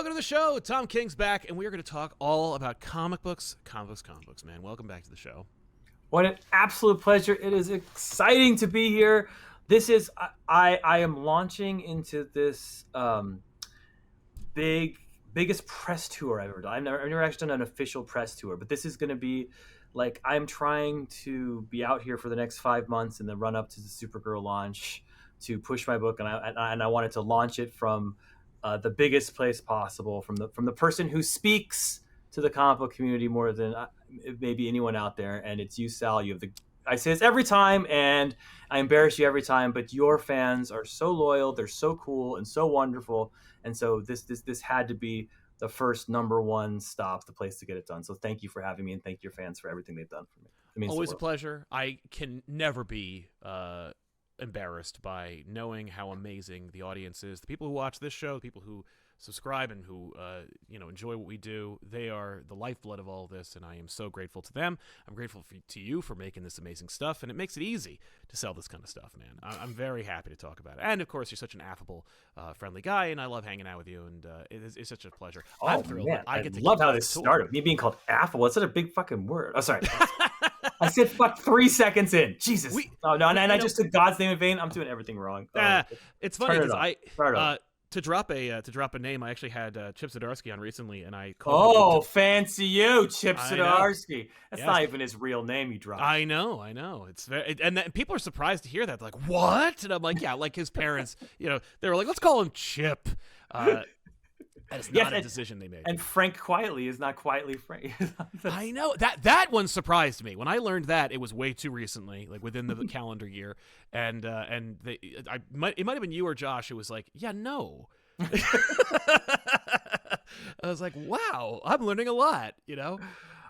welcome to the show. Tom King's back, and we are going to talk all about comic books, man. Welcome back to the show. What an absolute pleasure. It is exciting to be here. This is, I am launching into this biggest press tour I've ever done. I've never actually done an official press tour, but this is going to be like, I'm trying to be out here for the next 5 months and then run up to the Supergirl launch to push my book. And I wanted to launch it from the biggest place possible, from the person who speaks to the comic book community more than maybe anyone out there. And it's you, Sal. I say this every time, and I embarrass you every time, but your fans are so loyal. They're so cool and so wonderful. And so this had to be the first number one stop, the place to get it done. So thank you for having me, and thank your fans for everything they've done for me. It means always a pleasure. I can never be embarrassed by knowing how amazing the audience is. The people who watch this show, the people who subscribe and who enjoy what we do, they are the lifeblood of all this, and I am so grateful to them. I'm grateful to you for making this amazing stuff, and it makes it easy to sell this kind of stuff, man. I'm very happy to talk about it. And of course, you're such an affable, friendly guy, and I love hanging out with you, and it's such a pleasure. Oh, I'm thrilled. Man. I get to love how this started. Me being called affable. It's such a big fucking word. Oh, sorry. I said fuck 3 seconds in. Jesus. I just took God's name in vain. I'm doing everything wrong. It's funny because to drop a name, I actually had Chip Zdarsky on recently, and I called him fancy you, Chip Zdarsky. That's not even his real name you dropped. I know. It's and people are surprised to hear that. They're like, what? And I'm like, yeah, like his parents, they were like, let's call him Chip. That's not a decision they made. And Frank Quietly is not Quietly Frank. I know. That one surprised me. When I learned that, it was way too recently, like within the calendar year. And it might have been you or Josh who was like, yeah, no. I was like, wow, I'm learning a lot,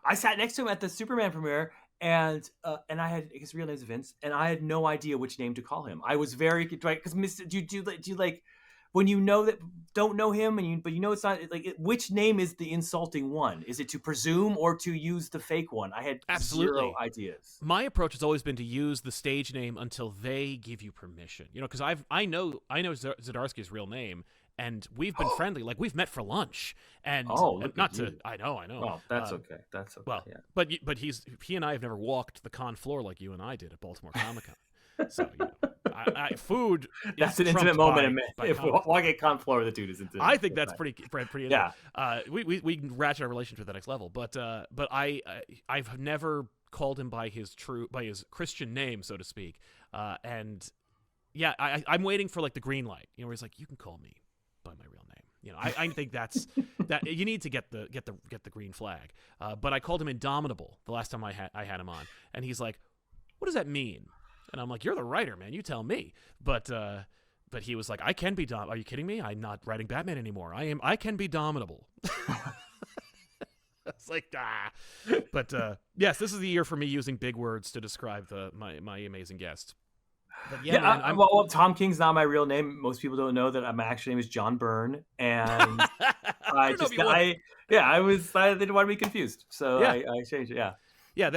I sat next to him at the Superman premiere, and I had his real name is Vince, and I had no idea which name to call him. I was very, because do you like, when you know that don't know him, but it's not like which name is the insulting one? Is it to presume or to use the fake one? I had zero ideas. My approach has always been to use the stage name until they give you permission. Because I know Zdarsky's real name, and we've been friendly. Like we've met for lunch, and I know. Well, that's okay. That's okay. Well, yeah. but he and I have never walked the con floor like you and I did at Baltimore Comic Con. So food. That's an intimate moment. If walking a con floor with a dude is intimate. I think that's pretty intimate. Yeah. We can ratchet our relationship to the next level. But I've never called him by his Christian name, so to speak. And yeah, I'm waiting for like the green light. Where he's like, you can call me by my real name. I think that's that you need to get the green flag. But I called him Indomitable the last time I had him on, and he's like, what does that mean? And I'm like, you're the writer, man. You tell me. But he was like, I can be Are you kidding me? I'm not writing Batman anymore. I can be Domitable. It's like, But yes, this is the year for me using big words to describe my amazing guest. But man, well, Tom King's not my real name. Most people don't know that my actual name is John Byrne, and I didn't want to be confused, so I changed it. Yeah. Yeah,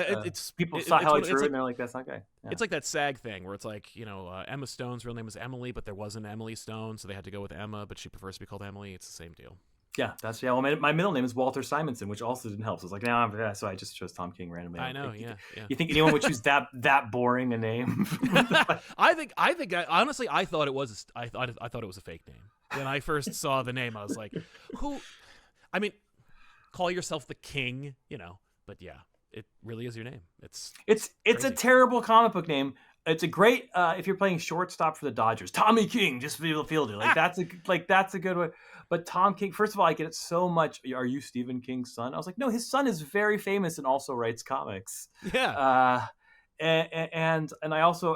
people saw Hallie Drew and they're like, that's not gay. Yeah. It's like that SAG thing where it's like, Emma Stone's real name was Emily, but there wasn't Emily Stone, so they had to go with Emma, but she prefers to be called Emily. It's the same deal. Yeah, well, my middle name is Walter Simonson, which also didn't help. So I was like, so I just chose Tom King randomly. I know, yeah. You think anyone would choose that boring a name? I think honestly, I thought it was a fake name. When I first saw the name, I was like, who? I mean, call yourself the King, but yeah. It really is your name. It's a terrible comic book name. It's a great if you're playing shortstop for the Dodgers, Tommy King, just fielder. That's a good one. But Tom King, first of all, I get it so much. Are you Stephen King's son? I was like, no, his son is very famous and also writes comics. Yeah. And I also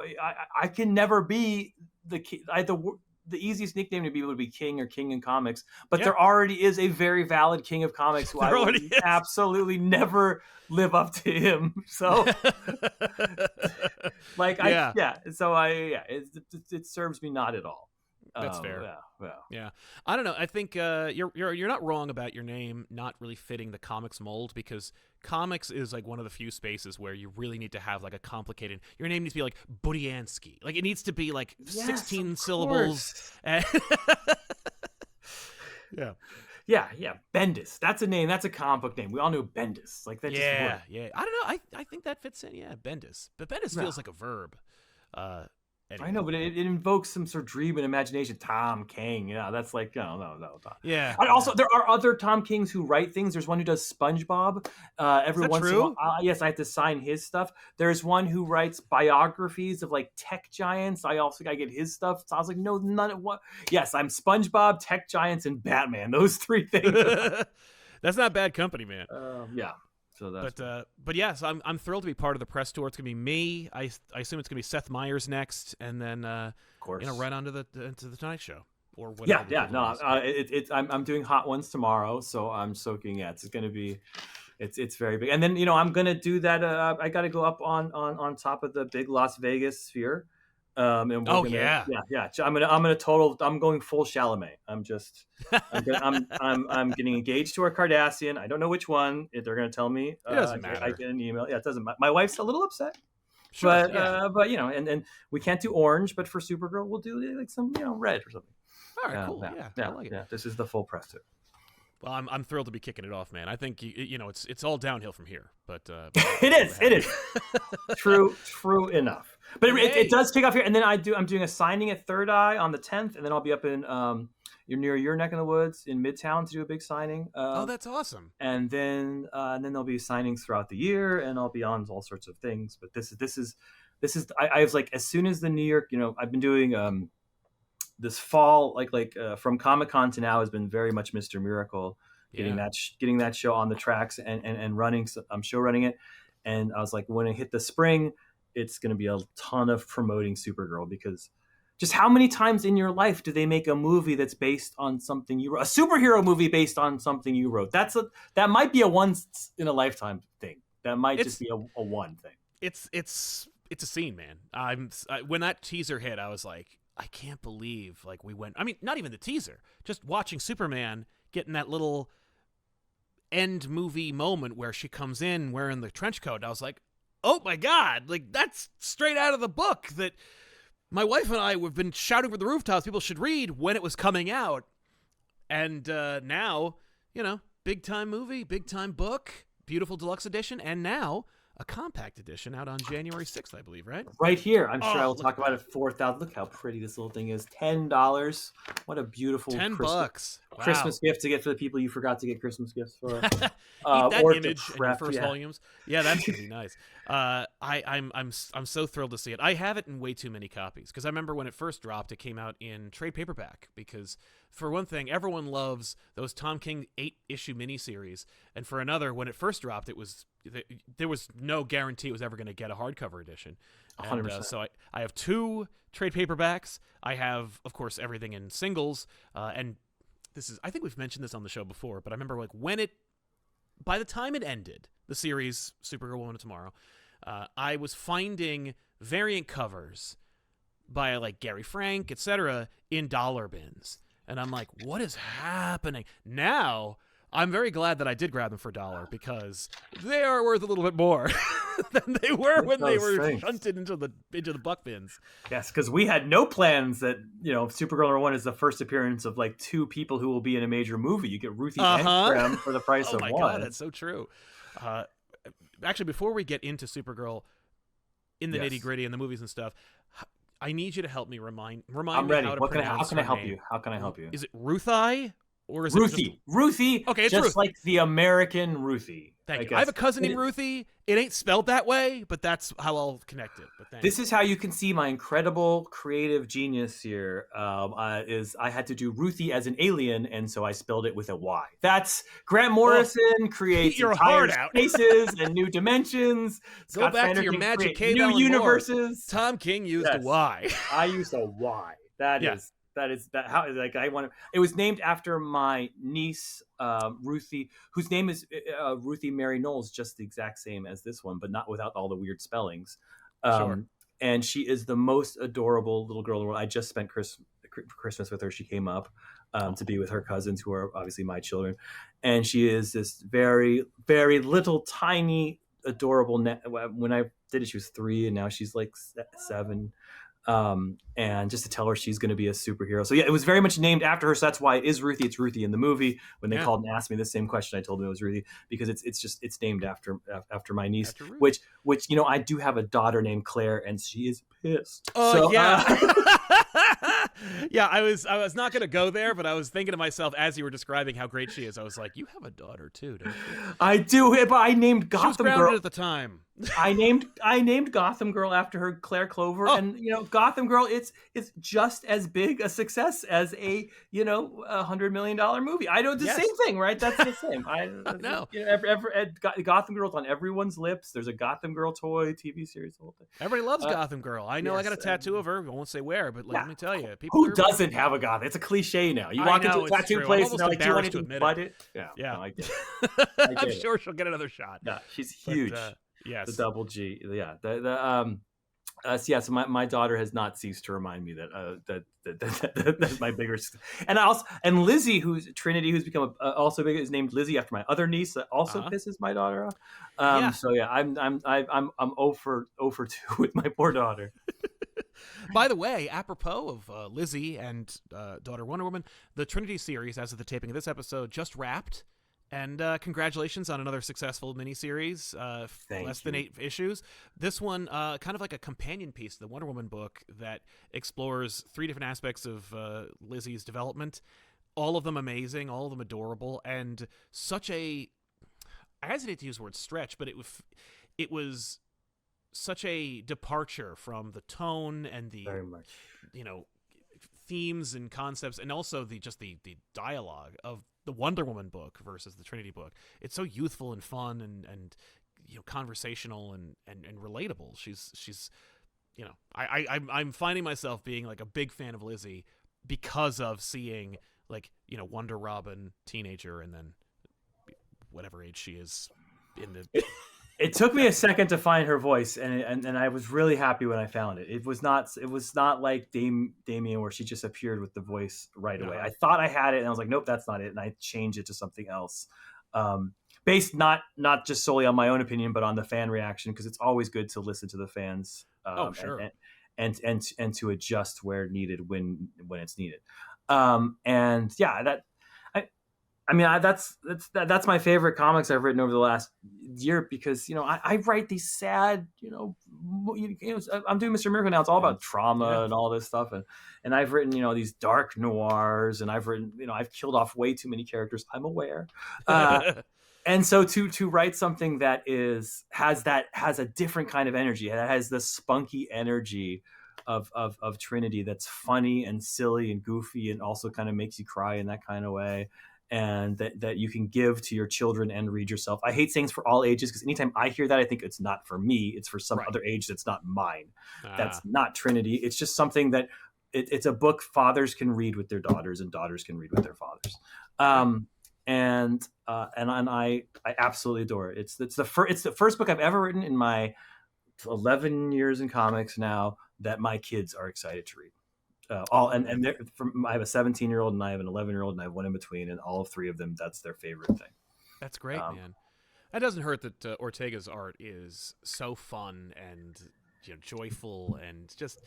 I can never be the king. The easiest nickname to be would be King or King in Comics, but there already is a very valid King of Comics who I will absolutely never live up to him. So, it serves me not at all. That's fair. Yeah. I don't know. I think you're not wrong about your name not really fitting the comics mold, because comics is like one of the few spaces where you really need to have like a complicated. Your name needs to be like Budiansky. Like it needs to be like 16 syllables. And Yeah, Bendis. That's a name. That's a comic book name. We all know Bendis. Like that. Yeah, just yeah. I don't know. I think that fits in. Yeah, Bendis. But Bendis no. feels like a verb. Anyway. I know, but it invokes some sort of dream and imagination. Tom King, yeah, that's like no. Yeah. And also, there are other Tom Kings who write things. There's one who does SpongeBob. Is Every that once in a true? while, yes, I have to sign his stuff. There's one who writes biographies of like tech giants. I get his stuff. So I was like, no, none of what. Yes, I'm SpongeBob, tech giants, and Batman. Those three things. That's not bad company, man. Yeah. So that's but yes, I'm thrilled to be part of the press tour. It's gonna be me. I assume it's gonna be Seth Meyers next, and then of course, right onto the Tonight Show or whatever. Yeah. No, I'm doing hot ones tomorrow, so I'm soaking. Yeah, it's gonna be, it's very big. And then I'm gonna do that. I got to go up on top of the big Las Vegas sphere. And we're gonna, yeah. I'm going full Chalamet. I'm getting engaged to a Kardashian. I don't know which one. If they're gonna tell me, it doesn't matter. I get an email. Yeah, it doesn't matter. My wife's a little upset. Sure, but and we can't do orange. But for Supergirl, we'll do like some red or something. All right, cool. Yeah, I like it. Yeah, this is the full press tour. Well, I'm thrilled to be kicking it off, man. I think it's all downhill from here. But it is true enough. But it does kick off here, and then I'm doing a signing at Third Eye on the 10th, and then I'll be up in near your neck in the woods in Midtown to do a big signing. Oh, that's awesome. And then there'll be signings throughout the year, and I'll be on all sorts of things. But this is I was like, as soon as the New York, I've been doing this fall, like from Comic-Con to now has been very much Mr. Miracle, getting that show on the tracks and running. So I'm show running it, and I was like, when it hit the spring, it's going to be a ton of promoting Supergirl, because just how many times in your life do they make a movie that's based on something you wrote, a superhero movie based on something you wrote? That might be a once in a lifetime thing. That might just be a one thing. It's a scene, man. When that teaser hit, I was like, I can't believe we went. I mean, not even the teaser, just watching Superman getting that little end movie moment where she comes in wearing the trench coat. I was like, oh my God, that's straight out of the book that my wife and I have been shouting from the rooftops people should read when it was coming out. And now, big time movie, big time book, beautiful deluxe edition, and now a compact edition out on January 6th, I believe, right? Right here. I'm sure I will talk about it. 4,000. Look how pretty this little thing is. $10. What a beautiful $10. Wow. Christmas gift to get for the people you forgot to get Christmas gifts for. Eat that image in your first volumes. Yeah, that's gonna be nice. I'm so thrilled to see it. I have it in way too many copies because I remember when it first dropped, it came out in trade paperback because, for one thing, everyone loves those Tom King 8-issue miniseries, and for another, when it first dropped, there was no guarantee it was ever going to get a hardcover edition. 100%. So I have 2 trade paperbacks. I have, of course, everything in singles, and I think we've mentioned this on the show before, but I remember by the time it ended, the series Supergirl Woman of Tomorrow, I was finding variant covers by Gary Frank, etc., in dollar bins. And I'm like, what is happening? Now, I'm very glad that I did grab them for $1 because they are worth a little bit more than they were when they were shunted into the buck bins. Yes, because we had no plans that, Supergirl #1 is the first appearance of 2 people who will be in a major movie. You get Ruthie and Graham for the price of one. Oh my God, that's so true. Actually, before we get into Supergirl in the nitty gritty and the movies and stuff, I need you to help me remind I'm me ready. how to pronounce How can I help name. you? How can I help you? Is it Ruthie? Or is Ruthie? It just... Ruthie. Okay, it's just Ruthie. like the American Ruthie. Thank you. I have a cousin named Ruthie. It ain't spelled that way, but that's how I'll connect it. But this is how you can see my incredible creative genius here. Is I had to do Ruthie as an alien, and so I spelled it with a Y. That's Grant Morrison creates your heart out. Spaces and new dimensions. Go Scott back to your magic cave. New universes. Tom King used a Y. I used a Y. That is how I want to. It was named after my niece Ruthie, whose name is Ruthie Mary Knowles, just the exact same as this one, but not without all the weird spellings. Sure. And she is the most adorable little girl in the world. I just spent Christmas with her. She came up to be with her cousins, who are obviously my children, and she is this very, very little, tiny, adorable. When I did it, she was 3, and now she's 7. and just to tell her she's going to be a superhero. So yeah, it was very much named after her. So that's why it is Ruthie. It's Ruthie in the movie. When they called and asked me the same question, I told them it was Ruthie because it's named after my niece. Which I do have a daughter named Claire, and she is pissed. Oh yeah. Yeah, I was not going to go there, but I was thinking to myself as you were describing how great she is. I was like, you have a daughter too, don't you? I do, but I named Gotham she was grounded Girl at the time. I named Gotham Girl after her, Claire Clover, and Gotham Girl it's just as big a success as a $100 million movie. I know the same thing, right? That's the same. I know. Gotham Girl's on everyone's lips. There's a Gotham Girl toy, TV series, the whole thing. Everybody loves Gotham Girl. I know. I got a tattoo of her. I won't say where, but let me tell you, people who doesn't have a Gotham? It's a cliche now. You walk into a tattoo place and they're like, "Do you want to admit it?" Yeah. No, I get it. I'm sure she'll get another shot. Yeah, she's huge. Yes, the double G. Yeah, so my daughter has not ceased to remind me that's my bigger. And Lizzie, who's Trinity, who's become also big, is named Lizzie after my other niece. That also pisses my daughter off. So yeah, I'm 0 for 2 with my poor daughter. By the way, apropos of Lizzie and daughter Wonder Woman, the Trinity series, as of the taping of this episode, just wrapped. And congratulations on another successful miniseries, less than 8 issues. This one, kind of like a companion piece to the Wonder Woman book that explores 3 different aspects of Lizzie's development. All of them amazing, all of them adorable, and such a... I hesitate to use the word stretch, but it was such a departure from the tone and the... Very much. Themes and concepts, and also the dialogue of the Wonder Woman book versus the Trinity book. It's so youthful and fun and conversational and relatable. She's I'm finding myself being like a big fan of Lizzie because of seeing Wonder Robin teenager and then whatever age she is in the It took me a second to find her voice, and I was really happy when I found it. It was not like Damien where she just appeared with the voice right away. I thought I had it, and I was like, nope, that's not it, and I changed it to something else, based not just solely on my own opinion, but on the fan reaction, because it's always good to listen to the fans, sure. and to adjust where needed when it's needed, and yeah, that. That's my favorite comics I've written over the last year because I write these sad I'm doing Mr. Miracle now. It's all about trauma and all this stuff, and I've written these dark noirs, and I've written I've killed off way too many characters. I'm aware, and so to write something that has a different kind of energy, that has the spunky energy of Trinity, that's funny and silly and goofy and also kind of makes you cry in that kind of way. And that you can give to your children and read yourself. I hate saying it's for all ages because anytime I hear that, I think it's not for me. It's for some other age that's not mine. That's not Trinity. It's just something that it's a book fathers can read with their daughters and daughters can read with their fathers. And I absolutely adore it. It's the first book I've ever written in my 11 years in comics now that my kids are excited to read. I have a 17-year-old and I have an 11-year-old and I have one in between, and all 3 of them, that's their favorite thing. That's great, man. It doesn't hurt that Ortega's art is so fun and joyful and just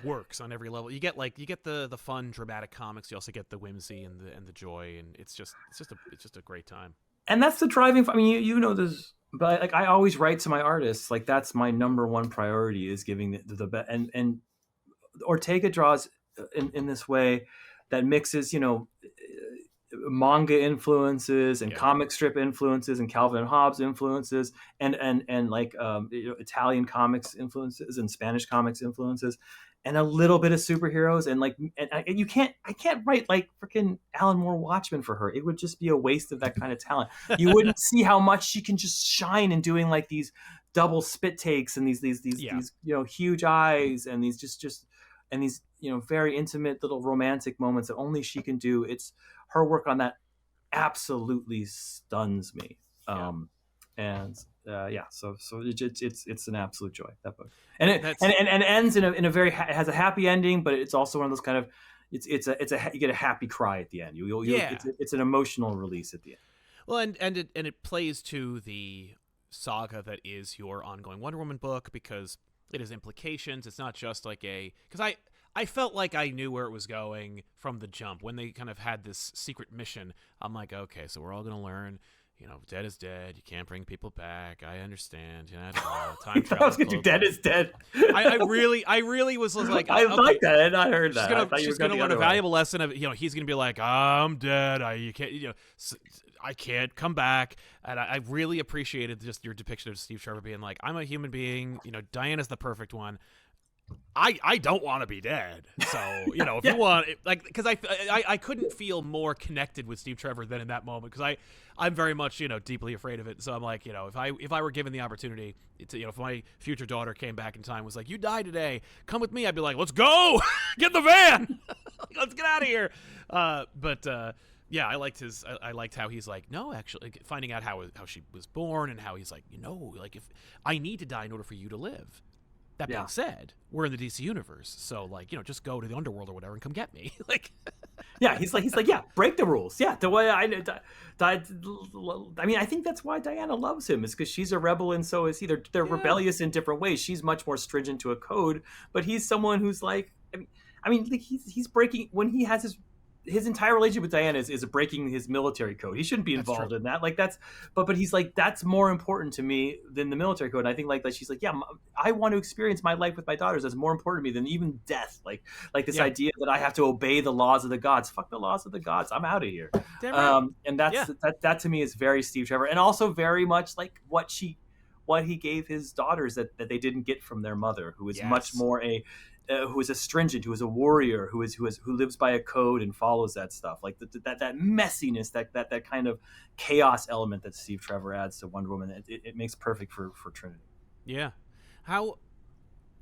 works on every level. You get the fun dramatic comics. You also get the whimsy and the joy, and it's just a great time. And that's the driving. I mean, you know this, but I always write to my artists. That's my number one priority is giving the best. And Ortega draws in this way that mixes manga influences and comic strip influences and Calvin and Hobbes influences and Italian comics influences and Spanish comics influences and a little bit of superheroes I can't write like freaking Alan Moore Watchmen for her. It would just be a waste of that kind of talent. You wouldn't see how much she can just shine in doing like these double spit takes and these huge eyes and these just and these very intimate little romantic moments that only she can do. It's her work on that absolutely stuns me. So it's an absolute joy, that book, and it ends in a very it has a happy ending, but it's also one of those kind of you get a happy cry at the end. It's an emotional release at the end. Well, and it plays to the saga that is your ongoing Wonder Woman book, because it has implications. It's not just like because I felt like I knew where it was going from the jump when they kind of had this secret mission. I'm like, okay, so we're all gonna learn. Dead is dead. You can't bring people back. I understand. Time travel. I was gonna do dead is dead. I really was like, I okay, like that. I had not heard that. She's gonna learn a valuable lesson of, he's gonna be like, I'm dead. You can't, I can't come back. And I really appreciated just your depiction of Steve Trevor being like, I'm a human being. Diana's the perfect one. I don't want to be dead. So, if you want, because I couldn't feel more connected with Steve Trevor than in that moment, because I'm very much, deeply afraid of it. So I'm like, if I were given the opportunity to, if my future daughter came back in time, was like, you die today, come with me, I'd be like, let's go, get in the van, let's get out of here. Yeah, I liked how he's like, no, actually, finding out how she was born, and how he's like, if I need to die in order for you to live. That being said, we're in the DC universe, so just go to the underworld or whatever and come get me. Yeah, he's like, yeah, break the rules. Yeah, the way I mean, I think that's why Diana loves him, is because she's a rebel and so is he. They're rebellious in different ways. She's much more stringent to a code, but he's someone who's like, I mean, he's breaking when he has his entire relationship with Diana is breaking his military code. He shouldn't be involved in that. But he's like, that's more important to me than the military code. And I think she's like, yeah, I want to experience my life with my daughters. That's more important to me than even death. Like this idea that I have to obey the laws of the gods. Fuck the laws of the gods. I'm out of here. And that to me is very Steve Trevor, and also very much like what he gave his daughters that they didn't get from their mother, who is much more who is a stringent, who is a warrior, who lives by a code and follows that stuff, like that messiness, that kind of chaos element that Steve Trevor adds to Wonder Woman. It makes perfect for Trinity. Yeah. How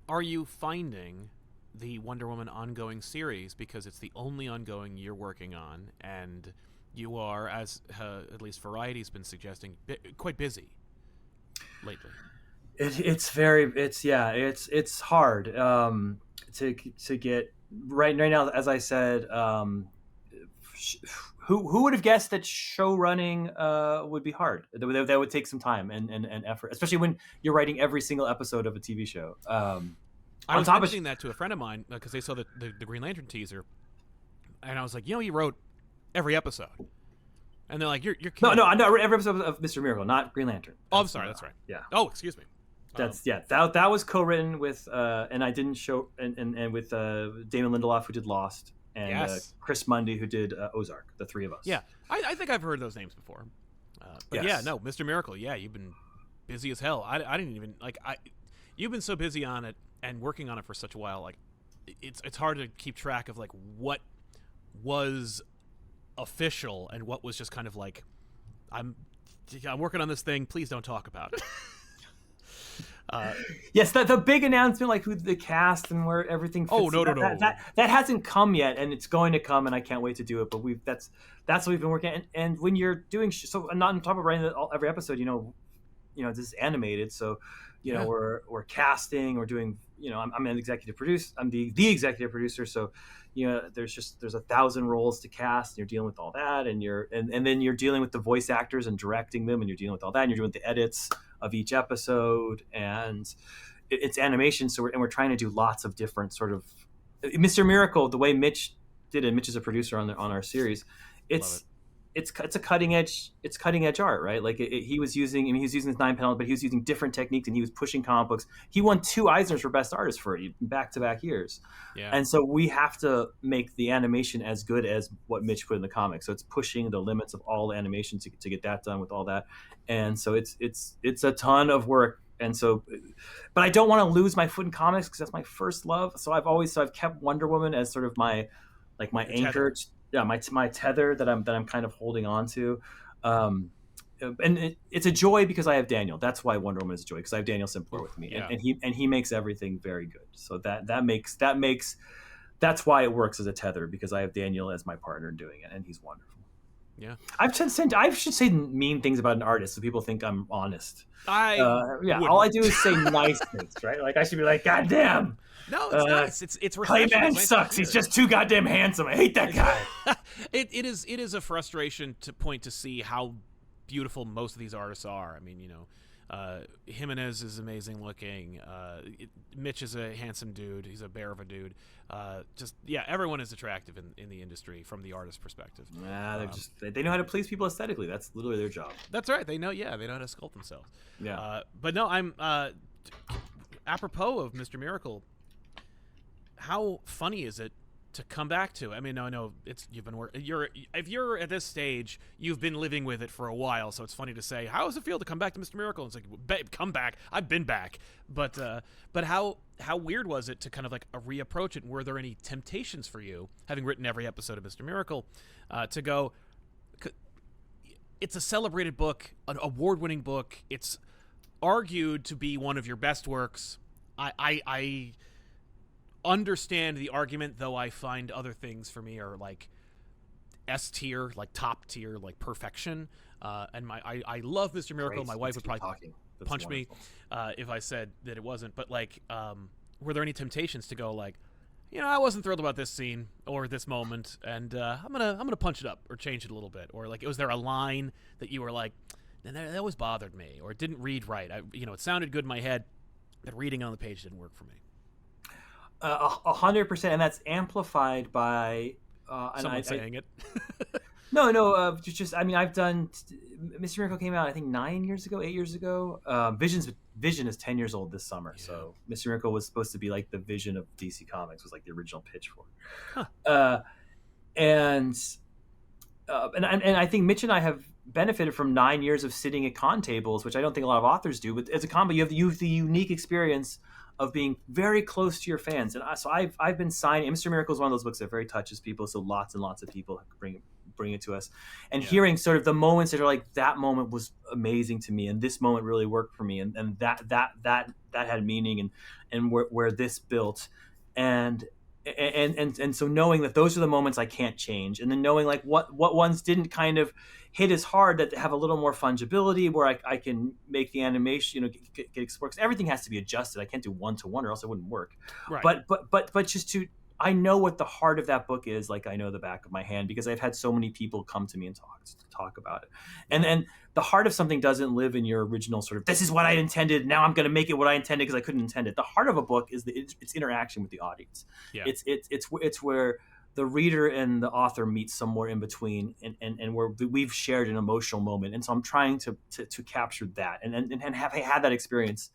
are you finding the Wonder Woman ongoing series? Because it's the only ongoing you're working on, and you are, as at least Variety's been suggesting, quite busy lately. It's hard to get right now. As I said, who would have guessed that show running would be hard? That would take some time and effort, especially when you're writing every single episode of a TV show. I was mentioning that to a friend of mine because they saw the Green Lantern teaser, and I was like, he wrote every episode. And they're like, "You're kidding." No, every episode of Mr. Miracle, not Green Lantern. I'm sorry, that's right. Yeah. Oh, excuse me. That was co-written with and I didn't show and with Damon Lindelof, who did Lost, and Chris Mundy, who did Ozark. The three of us. Yeah, I think I've heard those names before. But Mr. Miracle. Yeah, you've been busy as hell. I didn't even you've been so busy on it and working on it for such a while. Like, it's hard to keep track of like what was official and what was just kind of like, I'm working on this thing, please don't talk about it. Yes, the big announcement, like who the cast and where everything fits. No. That hasn't come yet, and it's going to come, and I can't wait to do it. But that's what we've been working on. And when you're doing so, not on top of writing every episode, this is animated, so we're casting, we're doing, I'm an executive producer, I'm the executive producer, so there's 1,000 roles to cast, and you're dealing with all that, and then you're dealing with the voice actors and directing them, and you're dealing with all that, and you're doing the edits of each episode, and it's animation, so we're trying to do lots of different sort of Mr. Miracle, the way Mitch did it. Mitch is a producer on our series. It's a cutting edge art, right? Like he was using this 9-panel, but he was using different techniques, and he was pushing comic books. He won 2 Eisners for best artist for back-to-back years. Yeah. And so we have to make the animation as good as what Mitch put in the comics. So it's pushing the limits of all animation to get that done with all that. And so it's a ton of work. And so, but I don't want to lose my foot in comics because that's my first love. So I've kept Wonder Woman as sort of my anchor. Yeah, my tether that I'm kind of holding on to, and it's a joy because I have Daniel. That's why Wonder Woman is a joy, because I have Daniel Simpler with me, and he makes everything very good. So that's why it works as a tether, because I have Daniel as my partner doing it, and he's wonderful. Yeah, I should say mean things about an artist so people think I'm honest. All I do is say nice things, right? Like I should be like, God damn. No, it's nice. It's refreshing. Clayman sucks. He's just too goddamn handsome. I hate that guy. It is a frustration to see how beautiful most of these artists are. I mean, Jimenez is amazing looking. Mitch is a handsome dude. He's a bear of a dude. Everyone is attractive in the industry from the artist perspective. They know how to please people aesthetically. That's literally their job. That's right. They know how to sculpt themselves. Yeah. But no, I'm apropos of Mr. Miracle. How funny is it to come back to? I mean, no, I know if you're at this stage, you've been living with it for a while, so it's funny to say, how does it feel to come back to Mr. Miracle? And it's like, babe, come back. I've been back. But how weird was it to kind of like reapproach it? And were there any temptations for you, having written every episode of Mr. Miracle, to go? It's a celebrated book, an award-winning book. It's argued to be one of your best works. I understand the argument, though I find other things for me are like S tier, like top tier, like perfection. And I love Mr. Miracle. My wife would probably punch me if I said that it wasn't. But like, were there any temptations to go like, I wasn't thrilled about this scene or this moment, and I'm gonna punch it up or change it a little bit, or like, was there a line that you were like, that always bothered me, or it didn't read right? It sounded good in my head, but reading on the page didn't work for me. 100%, and that's amplified by someone saying it. No. Just I mean, I've done. Mr. Miracle came out, I think 8 years ago. Vision is 10 years old this summer, so Mr. Miracle was supposed to be like the Vision of DC Comics, was like the original pitch for it. Huh. And I think Mitch and I have benefited from 9 years of sitting at con tables, which I don't think a lot of authors do. But as a con, you have the unique experience of being very close to your fans. And so I've been signing. Mr. Miracle is one of those books that very touches people. So lots and lots of people bring it to us, and hearing sort of the moments that are like, that moment was amazing to me, and this moment really worked for me, and that had meaning, and where this built, and so knowing that those are the moments I can't change, and then knowing like what ones didn't kind of hit as hard, that have a little more fungibility, where I can make the animation get explored, because everything has to be adjusted. I can't do 1-to-1 or else it wouldn't work. Right. But just to, I know what the heart of that book is, like I know the back of my hand, because I've had so many people come to me and talk about it. And the heart of something doesn't live in your original sort of, this is what I intended, now I'm going to make it what I intended because I couldn't intend it. The heart of a book is its interaction with the audience. Yeah. It's where the reader and the author meet somewhere in between, and where we've shared an emotional moment. And so I'm trying to capture that and have had that experience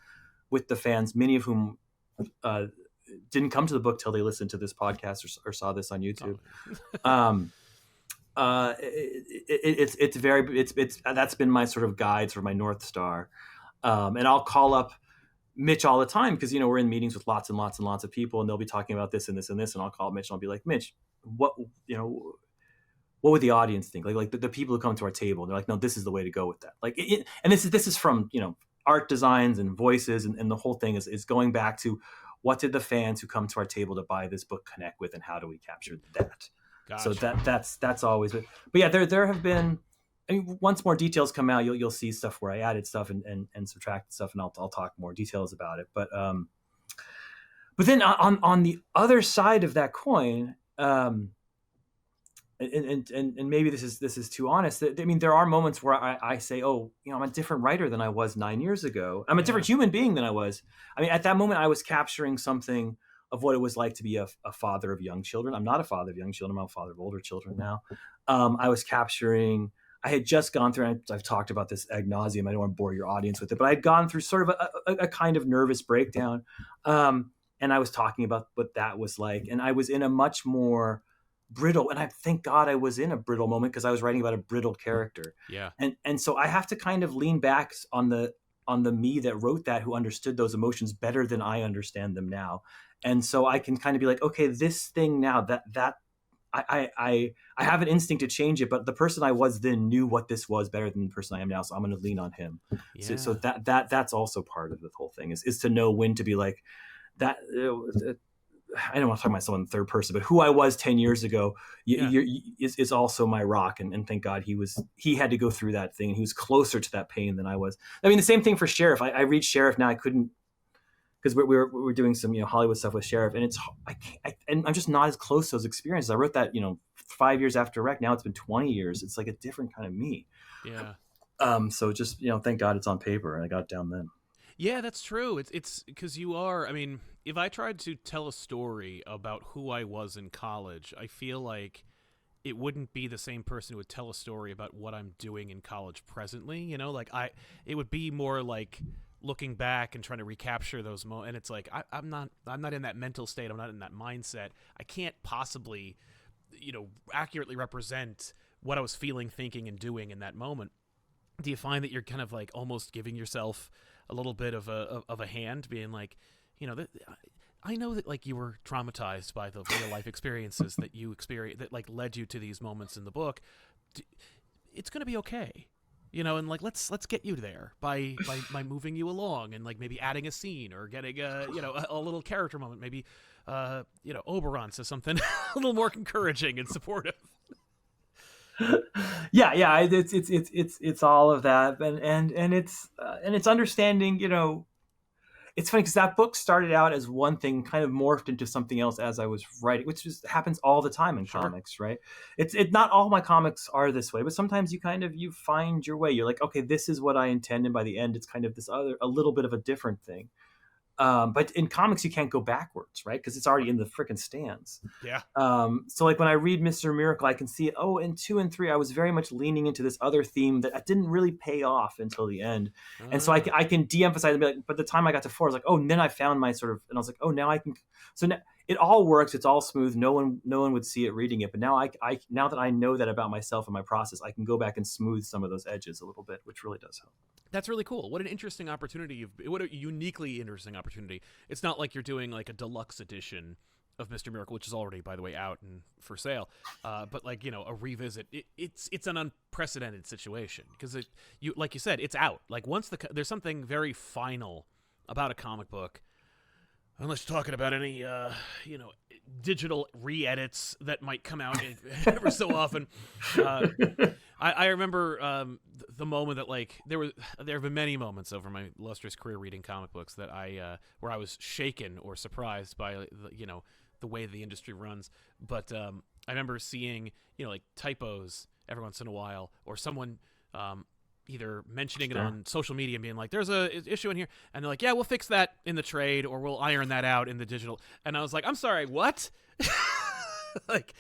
with the fans, many of whom didn't come to the book till they listened to this podcast or saw this on YouTube. It's that's been my sort of guide, sort of my North Star. And I'll call up Mitch all the time, because we're in meetings with lots and lots and lots of people, and they'll be talking about this and this and this, and I'll call Mitch and I'll be like, Mitch, what would the audience think? Like the people who come to our table, they're like, no, this is the way to go with that. Like, and this is from art designs and voices, and the whole thing is going back to, what did the fans who come to our table to buy this book connect with, and how do we capture that? Gotcha. So that's always. But yeah, there have been. I mean, once more details come out, you'll see stuff where I added stuff and subtracted stuff, and I'll talk more details about it. But then on the other side of that coin, and maybe this is too honest. I mean, there are moments where I say, oh, I'm a different writer than I was 9 years ago. I'm a different human being than I was. I mean, at that moment, I was capturing something of what it was like to be a father of young children. I'm not a father of young children. I'm a father of older children now. I was capturing. I had just gone through, and I've talked about this ad nauseum. I don't want to bore your audience with it, but I had gone through sort of a kind of nervous breakdown, and I was talking about what that was like, and I was in a much more brittle, and I thank God I was in a brittle moment, because I was writing about a brittle character. Yeah. And so I have to kind of lean back on the me that wrote that, who understood those emotions better than I understand them now. And so I can kind of be like, okay, this thing now that I have an instinct to change it, but the person I was then knew what this was better than the person I am now. So I'm going to lean on him. Yeah. So that's also part of the whole thing is to know when to be like that. I don't want to talk about myself in the third person, but who I was 10 years ago is also my rock. And thank God he had to go through that thing, and he was closer to that pain than I was. I mean, the same thing for Sheriff. I read Sheriff now. I couldn't, because we're doing some Hollywood stuff with Sheriff, and and I'm just not as close to those experiences. I wrote that 5 years after Rec. Now it's been 20 years. It's like a different kind of me. Yeah. So just, thank God it's on paper, and I got it down then. Yeah, that's true. It's because you are. I mean, if I tried to tell a story about who I was in college, I feel like it wouldn't be the same person who would tell a story about what I'm doing in college presently. Like it would be more like looking back and trying to recapture those moments. And it's like I'm not in that mental state. I'm not in that mindset. I can't possibly, accurately represent what I was feeling, thinking, and doing in that moment. Do you find that you're kind of like almost giving yourself a little bit of a hand, being like, I know that like you were traumatized by the real life experiences that you experienced that like led you to these moments in the book. It's gonna be okay, and like let's get you there by moving you along and like maybe adding a scene or getting a little character moment. Maybe Oberon says something a little more encouraging and supportive. Yeah, it's all of that, and it's understanding. It's funny because that book started out as one thing, kind of morphed into something else as I was writing, which just happens all the time in comics, right? It's not all my comics are this way, but sometimes you find your way. You're like, okay, this is what I intended. By the end, it's kind of a little bit of a different thing. But in comics, you can't go backwards, right? Because it's already in the freaking stands. Yeah. So like when I read Mr. Miracle, I can see it. Oh, in 2 and 3, I was very much leaning into this other theme that didn't really pay off until the end. And so I can de-emphasize and be like, but the time I got to 4, I was like, oh, and then I found my sort of, and I was like, oh, now I can. So now it all works. It's all smooth. No one would see it reading it. But now now that I know that about myself and my process, I can go back and smooth some of those edges a little bit, which really does help. That's really cool. What an interesting opportunity. What a uniquely interesting opportunity. It's not like you're doing like a deluxe edition of Mr. Miracle, which is already, by the way, out and for sale. But like, a revisit. It's an unprecedented situation because like you said, it's out. Like once there's something very final about a comic book, unless you're talking about any, digital re-edits that might come out ever so often. I remember the moment that like there have been many moments over my illustrious career reading comic books that where I was shaken or surprised by the way the industry runs. But I remember seeing like typos every once in a while, or someone either mentioning it on social media and being like, there's a issue in here, and they're like, yeah, we'll fix that in the trade, or we'll iron that out in the digital. And I was like, I'm sorry, what? Like,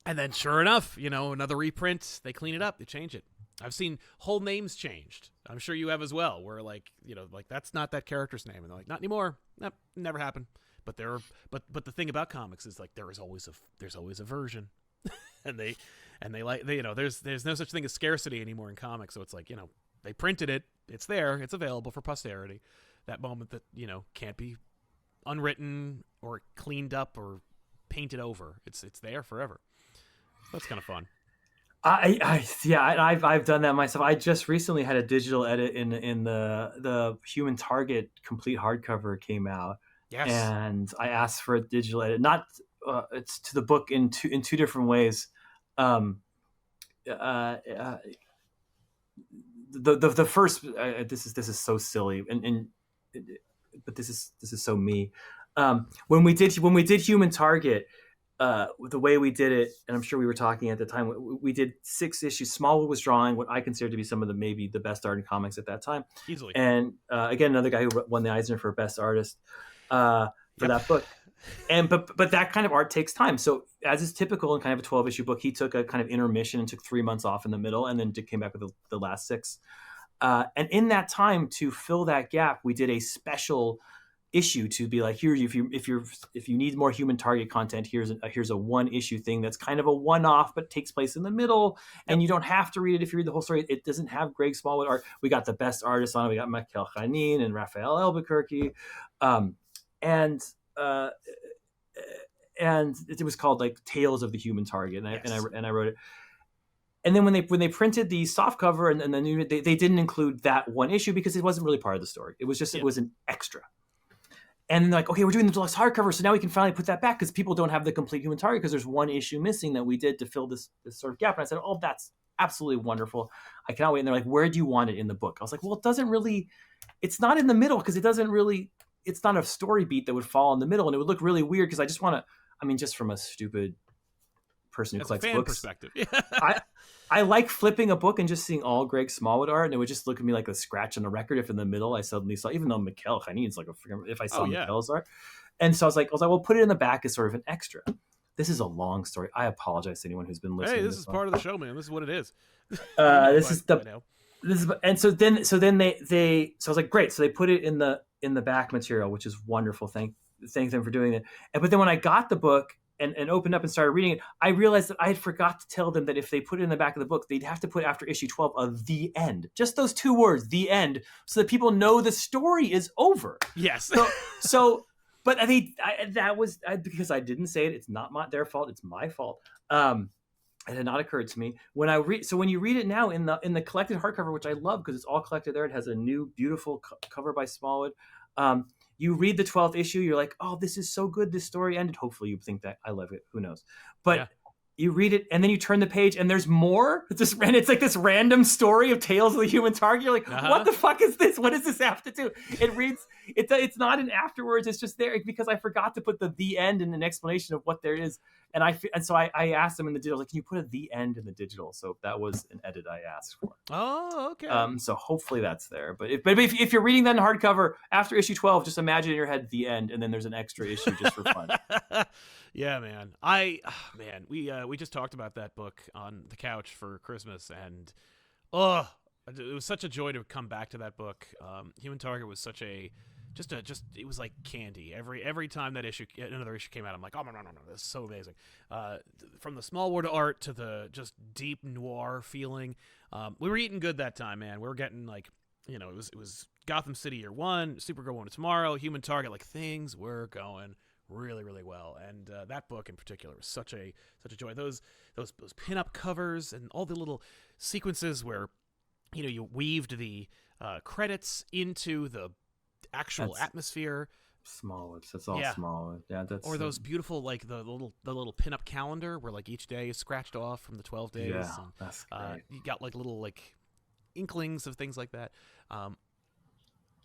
and then sure enough, another reprint, they clean it up, they change it. I've seen whole names changed. I'm sure you have as well, where like, like that's not that character's name, and they're like, not anymore. Nope, never happened. But but the thing about comics is like there's always a version. and they there's no such thing as scarcity anymore in comics. So it's like, they printed it, it's there, it's available for posterity. That moment that, can't be unwritten or cleaned up or painted over. It's there forever. So that's kind of fun. I've done that myself. I just recently had a digital edit in the Human Target complete hardcover came out. Yes. And I asked for a digital edit. Not it's to the book in two different ways. The first this is so silly but this is so me. When we did Human Target, the way we did it, and I'm sure we were talking at the time, we did 6 issues. Smallwood was drawing what I consider to be some of maybe the best art in comics at that time. Easily. And again, another guy who won the Eisner for Best Artist for that book. And but that kind of art takes time. So as is typical in kind of a 12-issue book, he took a kind of intermission and took 3 months off in the middle, and then came back with the last 6. And in that time, to fill that gap, we did a special issue to be like, here, if you need more Human Target content, here's a 1-issue thing that's kind of a one-off but takes place in the middle, and you don't have to read it if you read the whole story. It doesn't have Greg Smallwood art. We got the best artists on it. We got Michael Chanin and Raphael Albuquerque, and it was called like Tales of the Human Target, and I wrote it. And then when they printed the soft cover and the new, they didn't include that 1 issue because it wasn't really part of the story. It was just it was an extra. And they're like, okay, we're doing the deluxe hardcover, so now we can finally put that back because people don't have the complete Human Target because there's 1 issue missing that we did to fill this sort of gap. And I said, oh, that's absolutely wonderful. I cannot wait. And they're like, where do you want it in the book? I was like, well, it's not in the middle because it's not a story beat that would fall in the middle, and it would look really weird because just from a stupid person who collects books perspective. I like flipping a book and just seeing all Greg Smallwood art, and it would just look at me like a scratch on the record if in the middle I suddenly saw, even though Mikhail Khanid's like if I saw Mikhail's art. And so I was like, well, put it in the back as sort of an extra. This is a long story. I apologize to anyone who's been listening. Hey, this is part of the show, man. This is what it is. This is, and so then they so I was like, great. So they put it in the back material, which is wonderful. Thank them for doing it. But then when I got the book and opened up and started reading it, I realized that I had forgot to tell them that if they put it in the back of the book, they'd have to put after issue 12 the end. Just those 2 words, the end, so that people know the story is over. Yes. But that was because I didn't say it. It's not their fault. It's my fault. It had not occurred to me when I read. So when you read it now in the collected hardcover, which I love because it's all collected there, it has a new beautiful cover by Smallwood. You read the 12th issue, you're like, oh, this is so good. This story ended. Hopefully you think that. I love it. Who knows? But you read it and then you turn the page and there's more. It's like this random story of Tales of the Human Target. You're like, what the fuck is this? What does this have to do? It reads, it's not an afterwards. It's just there because I forgot to put the end in an explanation of what there is. And so I asked them in the digital, like, can you put the end in the digital? So that was an edit I asked for. Oh, okay. So hopefully that's there. But if you're reading that in hardcover after issue 12, just imagine in your head the end, and then there's an extra issue just for fun. Yeah, man. We just talked about that book on the couch for Christmas, and it was such a joy to come back to that book. Human Target was such a it was like candy. Every time that another issue came out, I'm like, oh no, this is so amazing. From the Smallwood art to the just deep noir feeling, we were eating good that time, man. We were getting like, it was Gotham City Year 1, Supergirl One Tomorrow, Human Target. Like things were going really, really well, and that book in particular was such a joy. Those pinup covers and all the little sequences where you weaved the credits into the actual atmosphere. Smallwood. That's all Smallwood. Yeah, that's or those beautiful like the little pinup calendar where like each day is scratched off from the 12 days. Yeah, and, that's great. You got like little like inklings of things like that.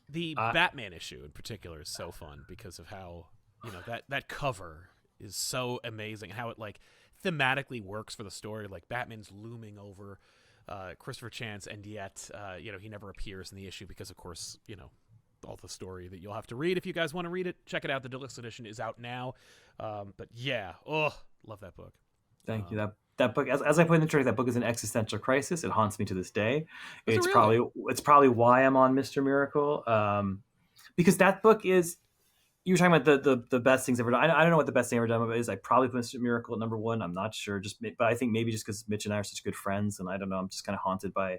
The Batman issue in particular is so fun because of how that cover is so amazing. How it like thematically works for the story. Like Batman's looming over Christopher Chance, and yet he never appears in the issue because of course all the story that you'll have to read if you guys want to read it. Check it out. The deluxe edition is out now. But yeah, love that book. Thank you. That book, as I put in the trailer, that book is an existential crisis. It haunts me to this day. It's probably why I'm on Mr. Miracle, because that book is. You were talking about the best things ever done. I don't know what the best thing ever done is. I probably put Mr. Miracle at number 1. I'm not sure. But I think maybe just because Mitch and I are such good friends, and I don't know. I'm just kind of haunted by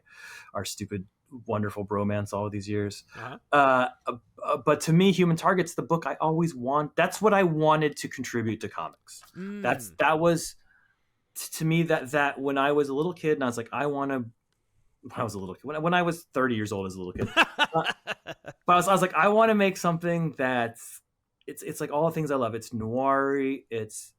our stupid, wonderful bromance all of these years. But to me, Human Target's the book I always want. That's what I wanted to contribute to comics. That was to me that when I was a little kid, and I was like, I want to. When I was a little kid, when I was 30 years old as a little kid, but I was like, I want to make something that's. It's like all the things I love. It's noir-y, it's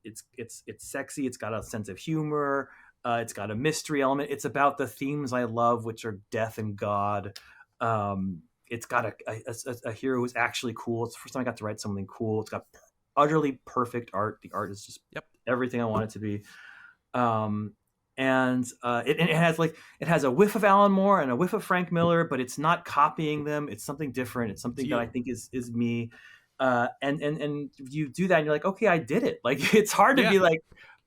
sexy, it's got a sense of humor, it's got a mystery element. It's about the themes I love, which are death and God. It's got a hero who's actually cool. It's the first time I got to write something cool. It's got utterly perfect art. The art is just everything I want it to be. And it has a whiff of Alan Moore and a whiff of Frank Miller, but it's not copying them. It's something different. It's something that I think is me. And you do that and you're like, okay, I did it. Like, it's hard to be like,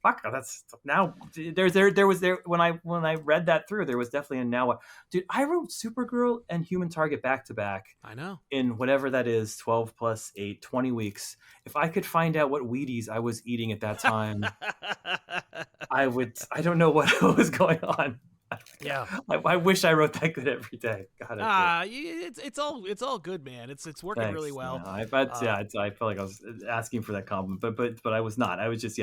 fuck, that's now there was when I read that through, there was definitely a now, dude, I wrote Supergirl and Human Target back to back. I know. In whatever that is, 12 plus 8, 20 weeks. If I could find out what Wheaties I was eating at that time, I don't know what was going on. Yeah, I wish I wrote that good every day. God, it's all good, man. It's working really well. I felt like I was asking for that compliment, but I was not. I was just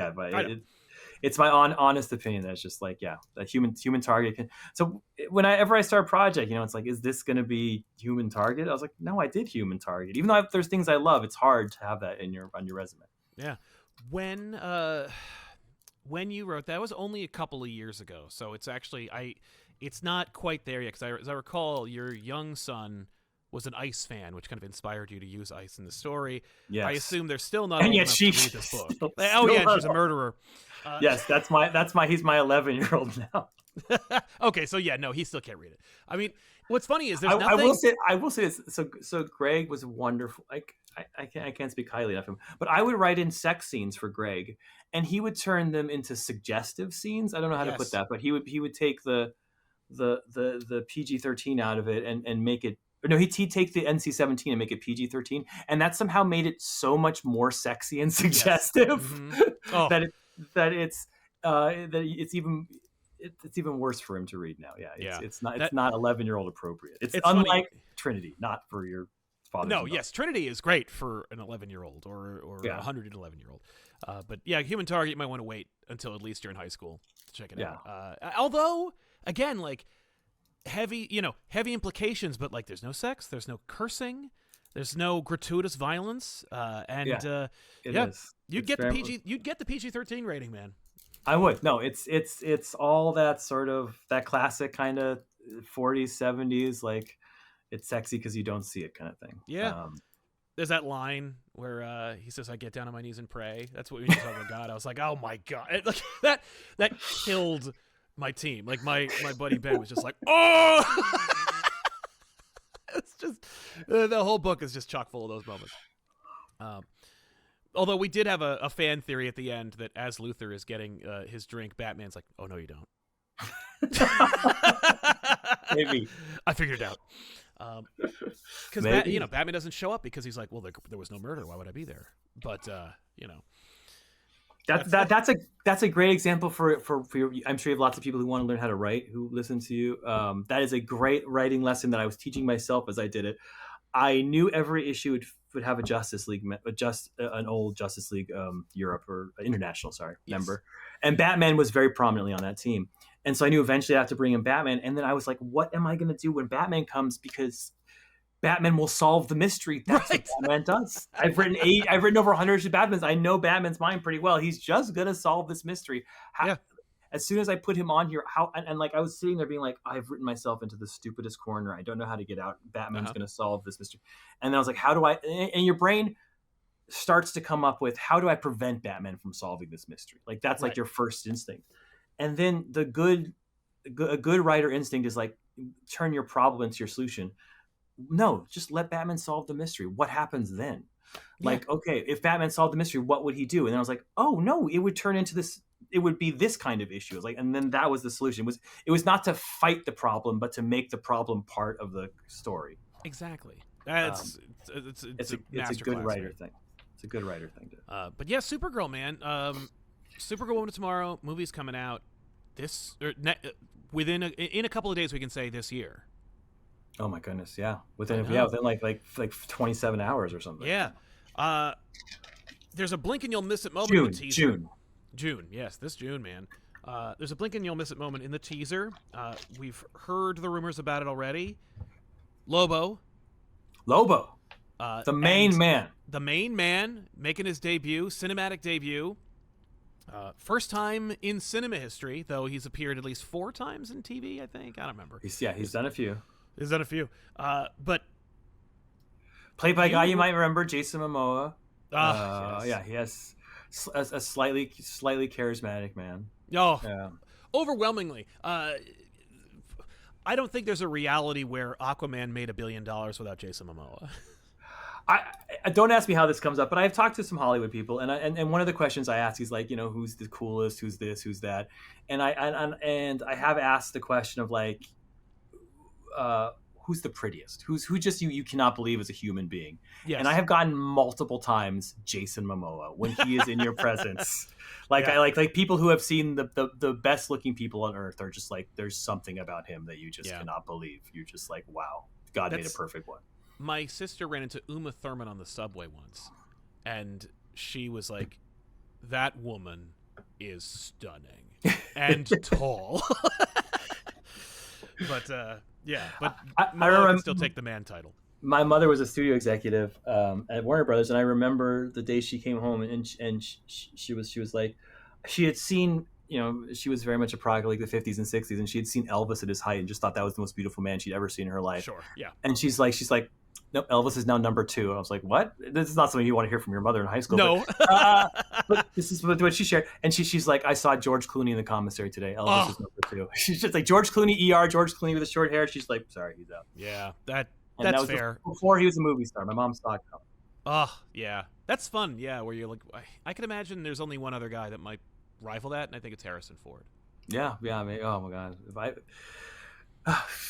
it's my honest opinion. That's just like that human target can. So whenever I start a project, it's like, is this going to be Human Target? I was like, no, I did Human Target. Even though there's things I love, it's hard to have that on your resume. Yeah, when you wrote that was only a couple of years ago, so it's actually it's not quite there yet. Because as I recall, your young son was an Ice fan, which kind of inspired you to use Ice in the story. Yes. I assume they're still not old enough to read this book. She's a murderer. Yes, that's my he's my 11-year-old now. Okay, so yeah, no, he still can't read it. I mean, what's funny is there's nothing. I will say this. So Greg was wonderful. Like I can't speak highly enough of him, but I would write in sex scenes for Greg, and he would turn them into suggestive scenes. I don't know how to put that, but he would take the PG-13 out of it and make it. No, he'd take the NC-17 and make it PG-13, and that somehow made it so much more sexy and suggestive that it's even worse for him to read now. Yeah, it's not 11-year-old appropriate. It's unlike funny. Trinity, not for your father. No, yes, Trinity is great for an 11-year-old or a 111-year-old. But yeah, Human Target, you might want to wait until at least you're in high school to check it out. Although, again, like heavy implications, but like there's no sex, there's no cursing, there's no gratuitous violence, you'd get the PG-13 rating, man. I would. No, it's all that sort of that classic kind of 40s, 70s, like it's sexy because you don't see it kind of thing. Yeah. There's that line where he says, "I get down on my knees and pray." That's what we just talking about God. I was like, "Oh my God!" Like that killed my team. Like my buddy Ben was just like, "Oh!" It's just the whole book is just chock full of those moments. Although we did have a fan theory at the end that as Luthor is getting his drink, Batman's like, "Oh no, you don't." Maybe I figured it out. Because Batman doesn't show up because he's like, well, there was no murder. Why would I be there? But that's a great example for your, I'm sure you have lots of people who want to learn how to write who listen to you. That is a great writing lesson that I was teaching myself as I did it. I knew every issue would have a Justice League, an old Justice League Europe or international, member, and Batman was very prominently on that team. And so I knew eventually I have to bring in Batman. And then I was like, what am I going to do when Batman comes? Because Batman will solve the mystery. That's what Batman does. I've written over 100 of Batmans. I know Batman's mind pretty well. He's just going to solve this mystery. As soon as I put hin on here, and like I was sitting there being like, I've written myself into the stupidest corner. I don't know how to get out. Batman's going to solve this mystery. And then I was like, how do I, and your brain starts to come up with, how do I prevent Batman from solving this mystery? Like that's like your first instinct. And then a good writer instinct is like, turn your problem into your solution. No, just let Batman solve the mystery. What happens then? Like, okay, if Batman solved the mystery, what would he do? And then I was like, oh no, it would turn into this. It would be this kind of issue. It was like, and then that was the solution. It was not to fight the problem, but to make the problem part of the story. Exactly. It's a good writer thing. It's a good writer thing. But yeah, Supergirl, man. Supergirl Woman of Tomorrow movie's coming out in a couple of days. We can say this year. Oh my goodness, yeah. Within like 27 hours or something. Yeah. There's a blink and you'll miss it moment in the teaser. June, yes, this June, man. There's a blink and you'll miss it moment in the teaser. We've heard the rumors about it already. Lobo. The main man. The main man making his debut, cinematic debut. First time in cinema history, though he's appeared at least 4 times in TV, I think. I don't remember. He's done a few. But played by a guy you might remember, Jason Momoa. Yes. Yeah, he has a slightly charismatic man. Oh, yeah. Overwhelmingly. I don't think there's a reality where Aquaman made $1 billion without Jason Momoa. I don't ask me how this comes up, but I've talked to some Hollywood people, and one of the questions I ask is like, who's the coolest, who's this, who's that, and I have asked the question of like, who's the prettiest, who just you cannot believe is a human being. Yes. And I have gotten multiple times Jason Momoa when he is in your presence. Like I like people who have seen the best looking people on earth are just like, there's something about him that you just cannot believe. You're just like, wow, God made a perfect one. My sister ran into Uma Thurman on the subway once, and she was like, that woman is stunning and tall. But I remember still take the man title. My mother was a studio executive at Warner Brothers, and I remember the day she came home, and she was like, she had seen, she was very much a product of like the 50s and 60s, and she had seen Elvis at his height and just thought that was the most beautiful man she'd ever seen in her life. Sure, yeah. And she's like, nope, Elvis is now number 2. And I was like, what? This is not something you want to hear from your mother in high school. No. But this is what she shared. And she's like, I saw George Clooney in the commissary today. Elvis is number 2. She's just like, George Clooney, George Clooney with the short hair. She's like, sorry, he's out. Yeah, and that's that was fair. Before he was a movie star. My mom saw it coming. Oh, yeah. That's fun, yeah, where you're like, I can imagine there's only one other guy that might rival that, and I think it's Harrison Ford. Yeah, I mean, oh my God.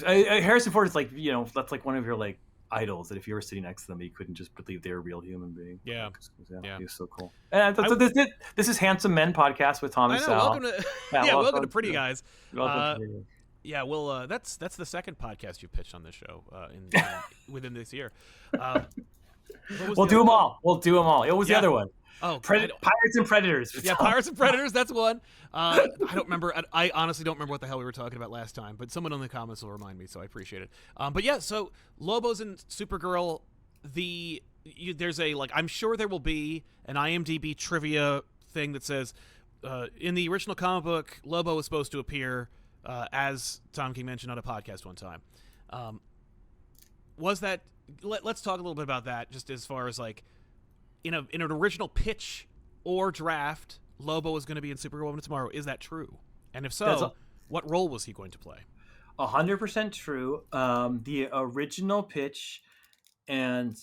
Harrison Ford is like, that's like one of your like idols that if you were sitting next to them, you couldn't just believe they were a real human being. Yeah. He was so cool. And this is Handsome Men podcast with Tom and Sal. Welcome to, welcome to Pretty Guys. Yeah, well, that's the second podcast you pitched on this show within this year. We'll do them all. It was the other one. Oh, Pirates and Predators. Yeah, Pirates and Predators. That's one. I don't remember. I honestly don't remember what the hell we were talking about last time. But someone in the comments will remind me, so I appreciate it. But yeah, so Lobo's and Supergirl. There's a I'm sure there will be an IMDb trivia thing that says in the original comic book, Lobo was supposed to appear as Tom King mentioned on a podcast one time. Was that? Let's talk a little bit about that, just as far as in an original pitch or draft, Lobo was going to be in Supergirl Woman Tomorrow. Is that true? And if so, what role was he going to play? 100% true. The original pitch, and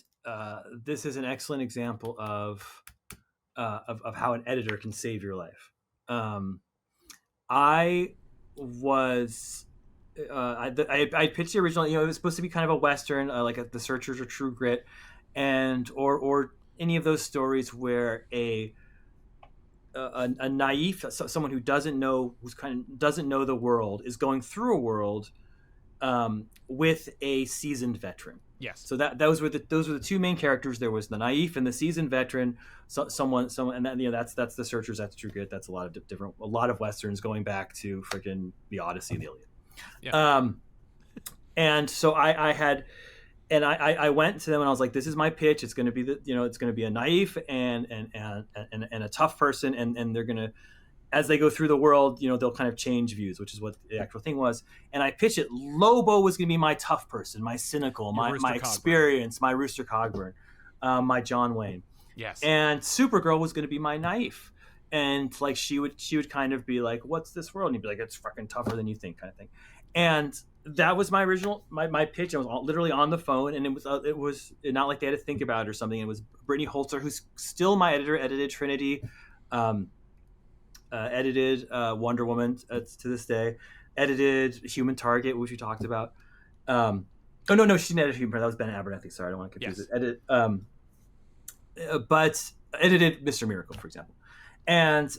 this is an excellent example of how an editor can save your life. I pitched the original. It was supposed to be kind of a Western, like The Searchers or True Grit, and or any of those stories where a naive, someone who doesn't know the world, is going through a world with a seasoned veteran. Yes. So those were the two main characters. There was the naive and the seasoned veteran. Someone, and that's The Searchers. That's True Grit. That's a lot of Westerns going back to freaking the Odyssey and the Iliad. Yeah. And so I had. And I went to them and I was like, "This is my pitch. It's going to be it's going to be a naive and a tough person, and they're going to, as they go through the world, they'll kind of change views, which is what the actual thing was." And I pitched it. Lobo was going to be my tough person, my cynical, my experience, my Rooster Cogburn, my John Wayne. Yes. And Supergirl was going to be my naive, and she would kind of be like, "What's this world?" And he'd be like, "It's fucking tougher than you think," kind of thing. And that was my original my pitch. I was literally on the phone, and it was not like they had to think about it or something. It was Brittany Holzer, who's still my editor, edited Trinity, edited Wonder Woman to this day, edited Human Target, which we talked about. No, she didn't edit Human Target. That was Ben Abernathy. Sorry, I don't want to confuse it. But edited Mr. Miracle, for example. And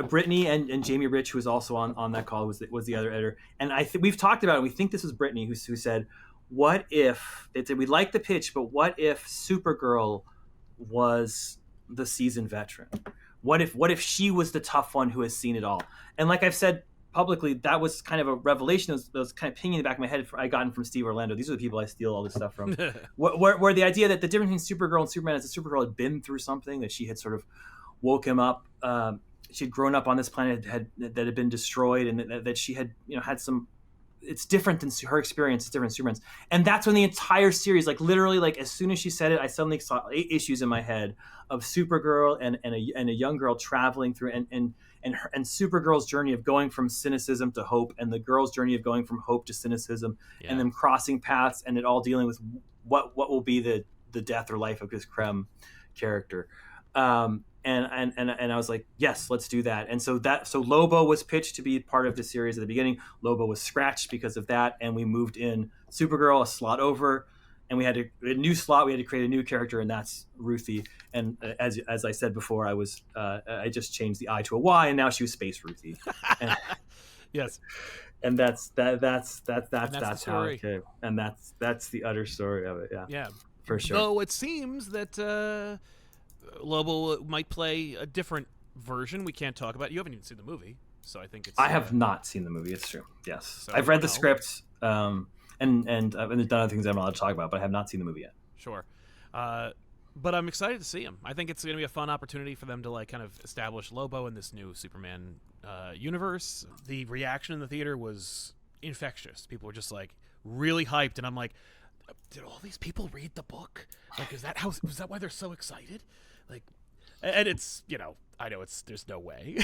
Brittany and Jamie Rich, who was also on that call, was the other editor. And we've talked about it. We think this was Brittany who said, "What if we like the pitch, but what if Supergirl was the seasoned veteran? What if she was the tough one who has seen it all?" And like I've said publicly, that was kind of a revelation. That was kind of pinging in the back of my head. I gotten from Steve Orlando. These are the people I steal all this stuff from. where the idea that the difference between Supergirl and Superman is that Supergirl had been through something, that she had sort of woke him up. She'd grown up on this planet that had been destroyed, and that she had had some. It's different than her experience. It's different than Superman's, and that's when the entire series, literally, as soon as she said it, I suddenly saw 8 issues in my head of Supergirl and a young girl traveling through, and Supergirl's journey of going from cynicism to hope, and the girl's journey of going from hope to cynicism, and them crossing paths, and it all dealing with what will be the death or life of this Krem character. And I was like, yes, let's do that. And so Lobo was pitched to be part of the series at the beginning. Lobo was scratched because of that, and we moved in Supergirl a slot over, and we had a new slot. We had to create a new character, and that's Ruthie. And as I said before, I just changed the I to a Y, and now she was Space Ruthie. Yes. And that's how it came. And that's the utter story of it. Yeah. Yeah. For sure. Though it seems that Lobo might play a different version we can't talk about. You haven't even seen the movie, so I think it's... I have not seen the movie, it's true. Yes. So, I've read the script, and I've done other things I'm not allowed to talk about, but I have not seen the movie yet. Sure. But I'm excited to see him. I think it's going to be a fun opportunity for them to kind of establish Lobo in this new Superman universe. The reaction in the theater was infectious. People were just really hyped, and I'm like, did all these people read the book? Like, is that why they're so excited? Like, and it's, I know there's no way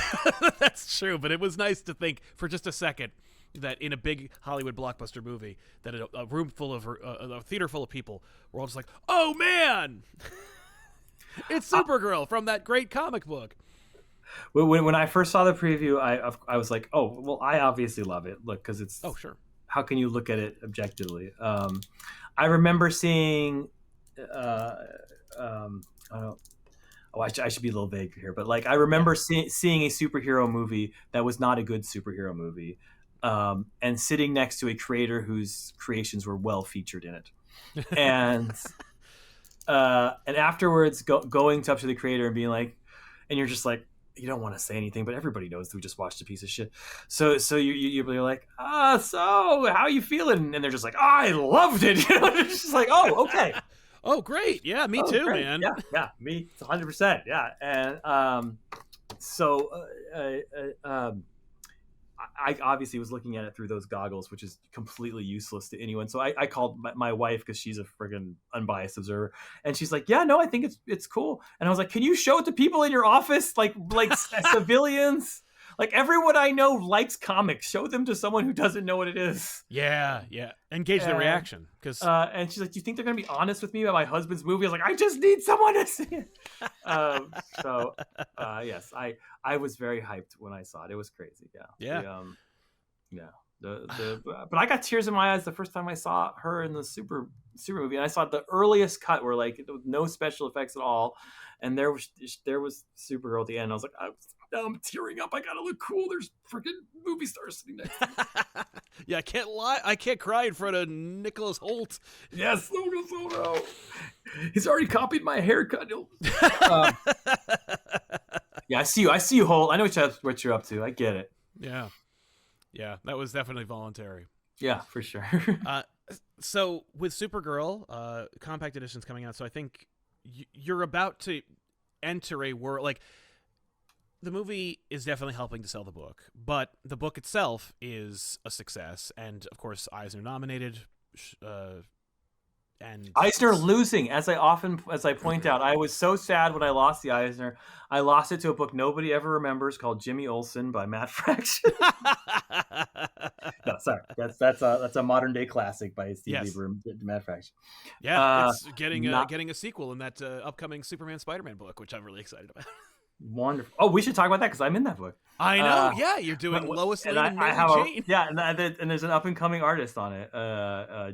that's true, but it was nice to think for just a second that in a big Hollywood blockbuster movie, that a room full of a theater full of people were all just like, "Oh man, it's Supergirl from that great comic book." When I first saw the preview, I was like, "Oh, well, I obviously love it. Look, because it's Sure. How can you look at it objectively?" I remember seeing. I don't. Oh, I should be a little vague here, but like I remember seeing a superhero movie that was not a good superhero movie, and sitting next to a creator whose creations were well featured in it, and afterwards going up to the creator and being like, and you're just like, you don't want to say anything, but everybody knows we just watched a piece of shit. So you're like, so how you feeling? And they're just like, I loved it. It's just like, oh, okay. Oh, great. Yeah, me too, great. man. Yeah, me 100%. Yeah. And I obviously was looking at it through those goggles, which is completely useless to anyone. So I called my wife, because she's a friggin' unbiased observer, and she's like, "Yeah, no, I think it's cool." And I was like, "Can you show it to people in your office, like civilians? Like everyone I know likes comics. Show them to someone who doesn't know what it is." Yeah. Engage their reaction, because. And she's like, "Do you think they're gonna be honest with me about my husband's movie?" I was like, "I just need someone to see it." Yes, I was very hyped when I saw it. It was crazy. Yeah. But I got tears in my eyes the first time I saw her in the super movie, and I saw the earliest cut where like no special effects at all, and there was Supergirl at the end. I was like, now I'm tearing up. I gotta look cool. There's freaking movie stars sitting next to me. Yeah, I can't lie. I can't cry in front of Nicholas Hoult. Yes, no. He's already copied my haircut. Yeah, I see you, Holt. I know what you're up to. I get it. Yeah, that was definitely voluntary. Yeah, for sure. So with Supergirl, compact edition's coming out. So I think you're about to enter a world like. The movie is definitely helping to sell the book, but the book itself is a success, and of course Eisner nominated. And Eisner losing, as I point out, I was so sad when I lost the Eisner. I lost it to a book nobody ever remembers called Jimmy Olsen by Matt Fraction. No, sorry, that's a modern day classic by Steve Lieber and Matt Fraction. Yeah, it's getting a sequel in that upcoming Superman Spider-Man book, which I'm really excited about. Wonderful. Oh, we should talk about that because I'm in that book. I know. Yeah, you're doing Lois Lane and Mary Jane. And there's an up and coming artist on it,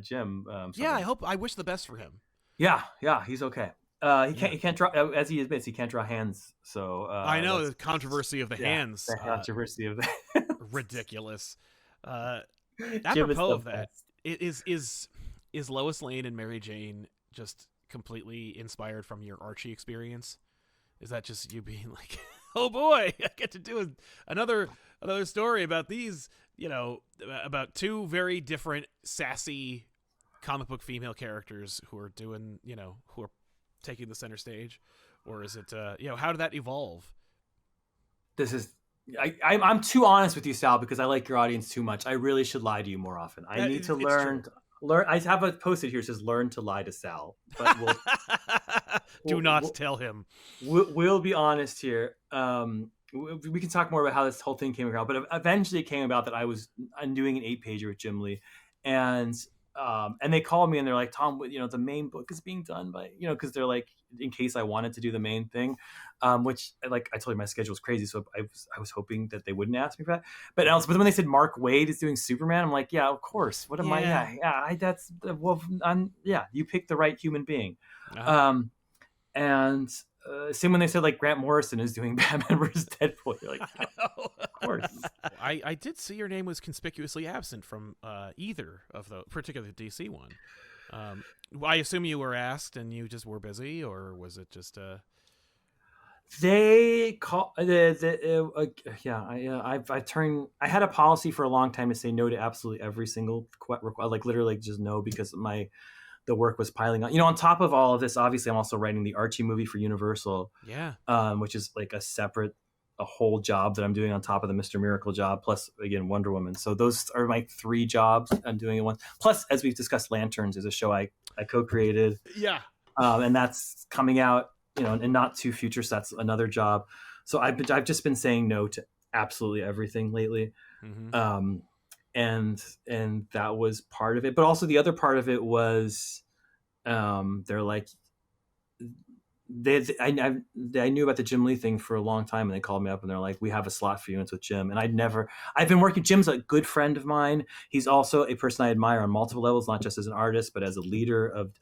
Jim. I wish the best for him. Yeah, he's okay. He can't draw, as he admits, he can't draw hands. So I know the controversy of the hands. The controversy of the ridiculous. Apropos of that, is Lois Lane and Mary Jane just completely inspired from your Archie experience? Is that just you being like, oh boy, I get to do another story about these, about two very different sassy comic book female characters who are doing, who are taking the center stage? Or is it, how did that evolve? I'm too honest with you, Sal, because I like your audience too much. I really should lie to you more often. I need to learn. I have a post-it here that says "Learn to lie to Sal." But do not tell him. We'll be honest here. We can talk more about how this whole thing came about, but eventually it came about that I'm doing an 8-pager with Jim Lee, and they called me and they're like, "Tom, the main book is being done by because they're like, in case I wanted to do the main thing, which like I told you my schedule was crazy, so I was hoping that they wouldn't ask me for that. But when they said Mark Waid is doing Superman, I'm like, yeah, of course. What am I? Yeah, you picked the right human being. Uh-huh. And same when they said like Grant Morrison is doing Batman vs. Deadpool. You're like, of course. I did see your name was conspicuously absent from either of the, particularly the DC one. I assume you were asked and you just were busy, or was it just They call I had a policy for a long time to say no to absolutely every single like literally just no, because the work was piling on. On top of all of this, obviously I'm also writing the Archie movie for Universal. Yeah. Which is like a separate a whole job that I'm doing on top of the Mr. Miracle job, plus again Wonder Woman. So those are my 3 jobs I'm doing at once. Plus, as we've discussed, Lanterns is a show I co-created. Yeah. And that's coming out, in not too future. So that's another job. So I've just been saying no to absolutely everything lately. Mm-hmm. And that was part of it. But also the other part of it was, they're like, I knew about the Jim Lee thing for a long time, and they called me up and they're like, we have a slot for you, and it's with Jim. And I've been working. Jim's a good friend of mine. He's also a person I admire on multiple levels, not just as an artist, but as a leader of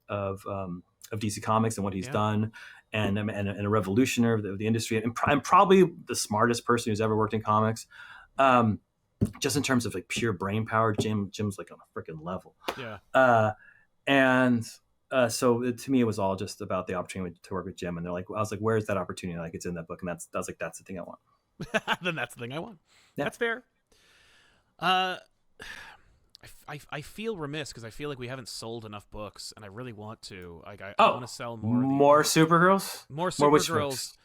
DC Comics and what he's done, and a revolutionary of the industry. And I'm probably the smartest person who's ever worked in comics. Just in terms of like pure brain power, Jim's like on a freaking level. Yeah. So to me, it was all just about the opportunity to work with Jim. And I was like, where's that opportunity? Like, it's in that book. And I was like, that's the thing I want. Then that's the thing I want. Yeah. That's fair. I feel remiss because I feel like we haven't sold enough books, and I really want to. Like, I want to sell more. More Supergirls. More Supergirls.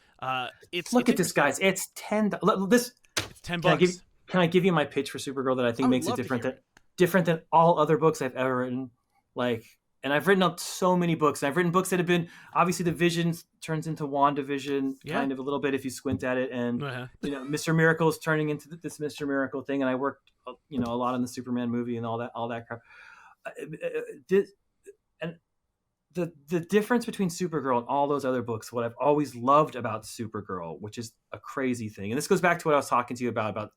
Look at this, guys. It's $10. It's $10. Can I give you my pitch for Supergirl that I think makes it different than all other books I've ever written? Like, and I've written up so many books. And I've written books that have been, obviously the Vision turns into WandaVision kind of a little bit if you squint at it. And, Mr. Miracle is turning into this Mr. Miracle thing. And I worked, a lot on the Superman movie and all that crap. And the difference between Supergirl and all those other books, what I've always loved about Supergirl, which is a crazy thing. And this goes back to what I was talking to you about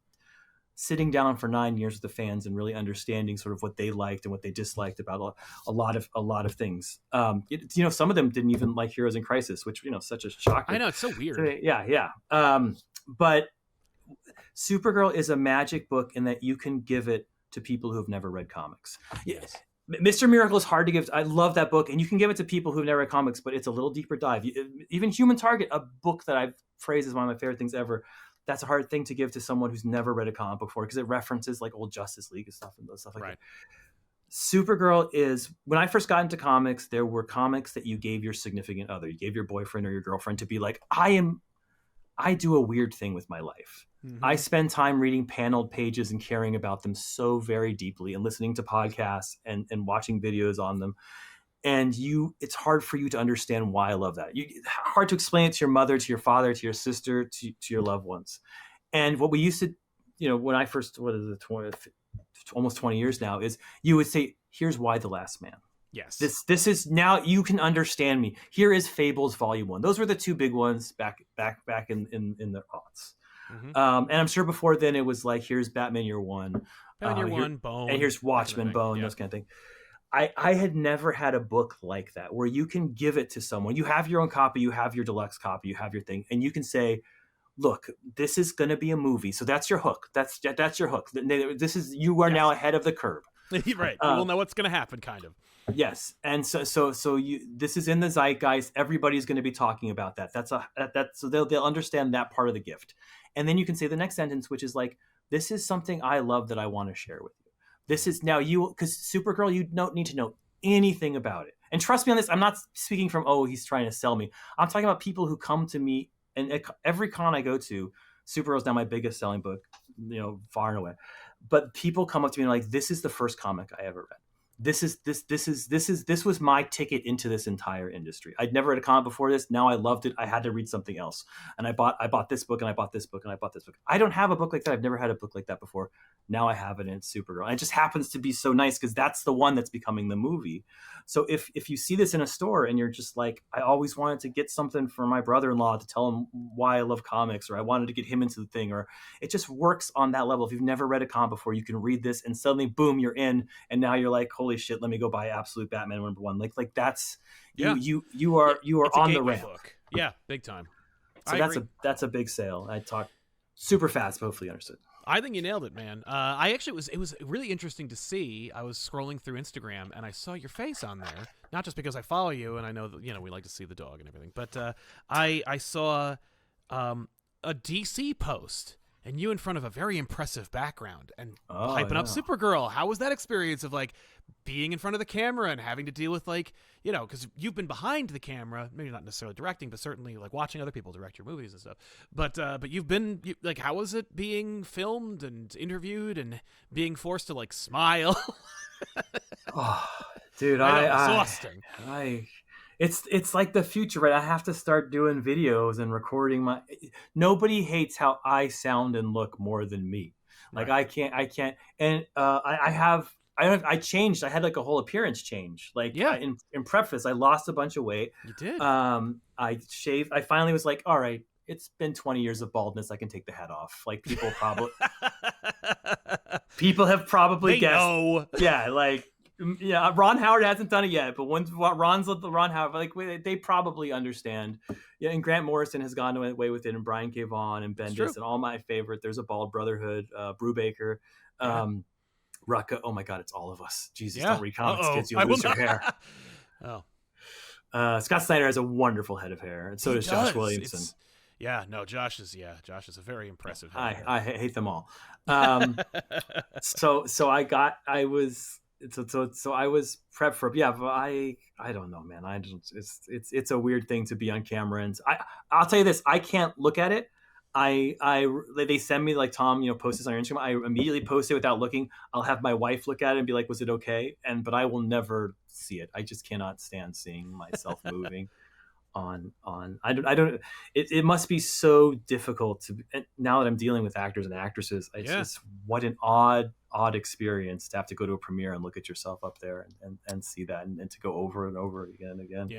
sitting down for 9 years with the fans and really understanding sort of what they liked and what they disliked about a lot of things. Some of them didn't even like Heroes in Crisis, which, such a shocker. I know, it's so weird. Yeah. But Supergirl is a magic book in that you can give it to people who have never read comics. Yes. Mr. Miracle is hard to give. I love that book, and you can give it to people who've never read comics, but it's a little deeper dive. Even Human Target, a book that I've praised as one of my favorite things ever, that's a hard thing to give to someone who's never read a comic before because it references like old Justice League and stuff like that. Supergirl is, when I first got into comics, there were comics that you gave your significant other, you gave your boyfriend or your girlfriend to be like, I do a weird thing with my life. Mm-hmm. I spend time reading paneled pages and caring about them so very deeply and listening to podcasts and watching videos on them. And it's hard for you to understand why I love that. Hard to explain it to your mother, to your father, to your sister, to your loved ones. And what we used to, when I first, almost 20 years now, is you would say, here's Why the Last Man. Yes. This is, now you can understand me. Here is Fables Volume 1. Those were the 2 big ones back in the aughts. Mm-hmm. And I'm sure before then it was like, here's Batman Year One. Bone. And here's Watchmen, Bone, those kind of thing. I had never had a book like that where you can give it to someone. You have your own copy, you have your deluxe copy, you have your thing, and you can say, look, this is going to be a movie. So that's your hook. That's your hook. You are now ahead of the curve. Right. You will know what's going to happen, kind of. Yes. And so this is in the zeitgeist. Everybody's going to be talking about that. So they'll understand that part of the gift. And then you can say the next sentence, which is like, this is something I love that I want to share with you. This is now because Supergirl, you don't need to know anything about it. And trust me on this, I'm not speaking from, he's trying to sell me. I'm talking about people who come to me, and at every con I go to, Supergirl's now my biggest selling book, far and away. But people come up to me and like, this is the first comic I ever read. This was my ticket into this entire industry. I'd never read a comic before this. Now I loved it. I had to read something else. And I bought this book and I bought this book and I bought this book. I don't have a book like that. I've never had a book like that before. Now I have it, and it's Supergirl. And it just happens to be so nice because that's the one that's becoming the movie. So if you see this in a store and you're just like, I always wanted to get something for my brother-in-law to tell him why I love comics, or I wanted to get him into the thing, or it just works on that level. If you've never read a comic before, you can read this and suddenly, boom, you're in. And now you're like, holy shit, let me go buy Absolute Batman #1. Like that's, you are on the ramp. Book. Yeah, big time. So that's a big sale. I talk super fast, but hopefully you understood. I think you nailed it, man. It was really interesting to see. I was scrolling through Instagram and I saw your face on there. Not just because I follow you and I know that we like to see the dog and everything, but I saw a DC post and you in front of a very impressive background and Oh, hyping up yeah. Supergirl. How was that experience of like being in front of the camera and having to deal with like, because you've been behind the camera, maybe not necessarily directing, but certainly like watching other people direct your movies and stuff. But you've been like, how was it being filmed and interviewed and being forced to like smile? Oh, dude, I know, exhausting. It's like the future, right? I have to start doing videos and recording nobody hates how I sound and look more than me. Like Right. I can't. And I changed. I had like a whole appearance change. Like Yeah. in preface, I lost a bunch of weight. You did. I shaved. I finally was like, all right, it's been 20 years of baldness. I can take the head off. Like people have probably They guessed. know. Yeah, like Ron Howard hasn't done it yet, but once Ron Howard, like they probably understand. Yeah, and Grant Morrison has gone away with it, and Brian K. Vaughan and Bendis, and all my favorite. There's a Bald Brotherhood, Brubaker, Rucka. Oh my God, it's all of us. Jesus, don't read comics, kids. You'll lose your hair. Scott Snyder has a wonderful head of hair, and so does Josh Williamson. Josh is a very impressive head. I hate them all. So I was prepped for but I don't know, man. It's a weird thing to be on camera, and I'll tell you this, I can't look at it. They send me, like, Tom, post this on your Instagram. I immediately post it without looking. I'll have my wife look at it and be like, was it okay? But I will never see it. I just cannot stand seeing myself moving on it must be so difficult now that I'm dealing with actors and actresses. It's just, what an odd experience to have to go to a premiere and look at yourself up there and see that and to go over and over again and again.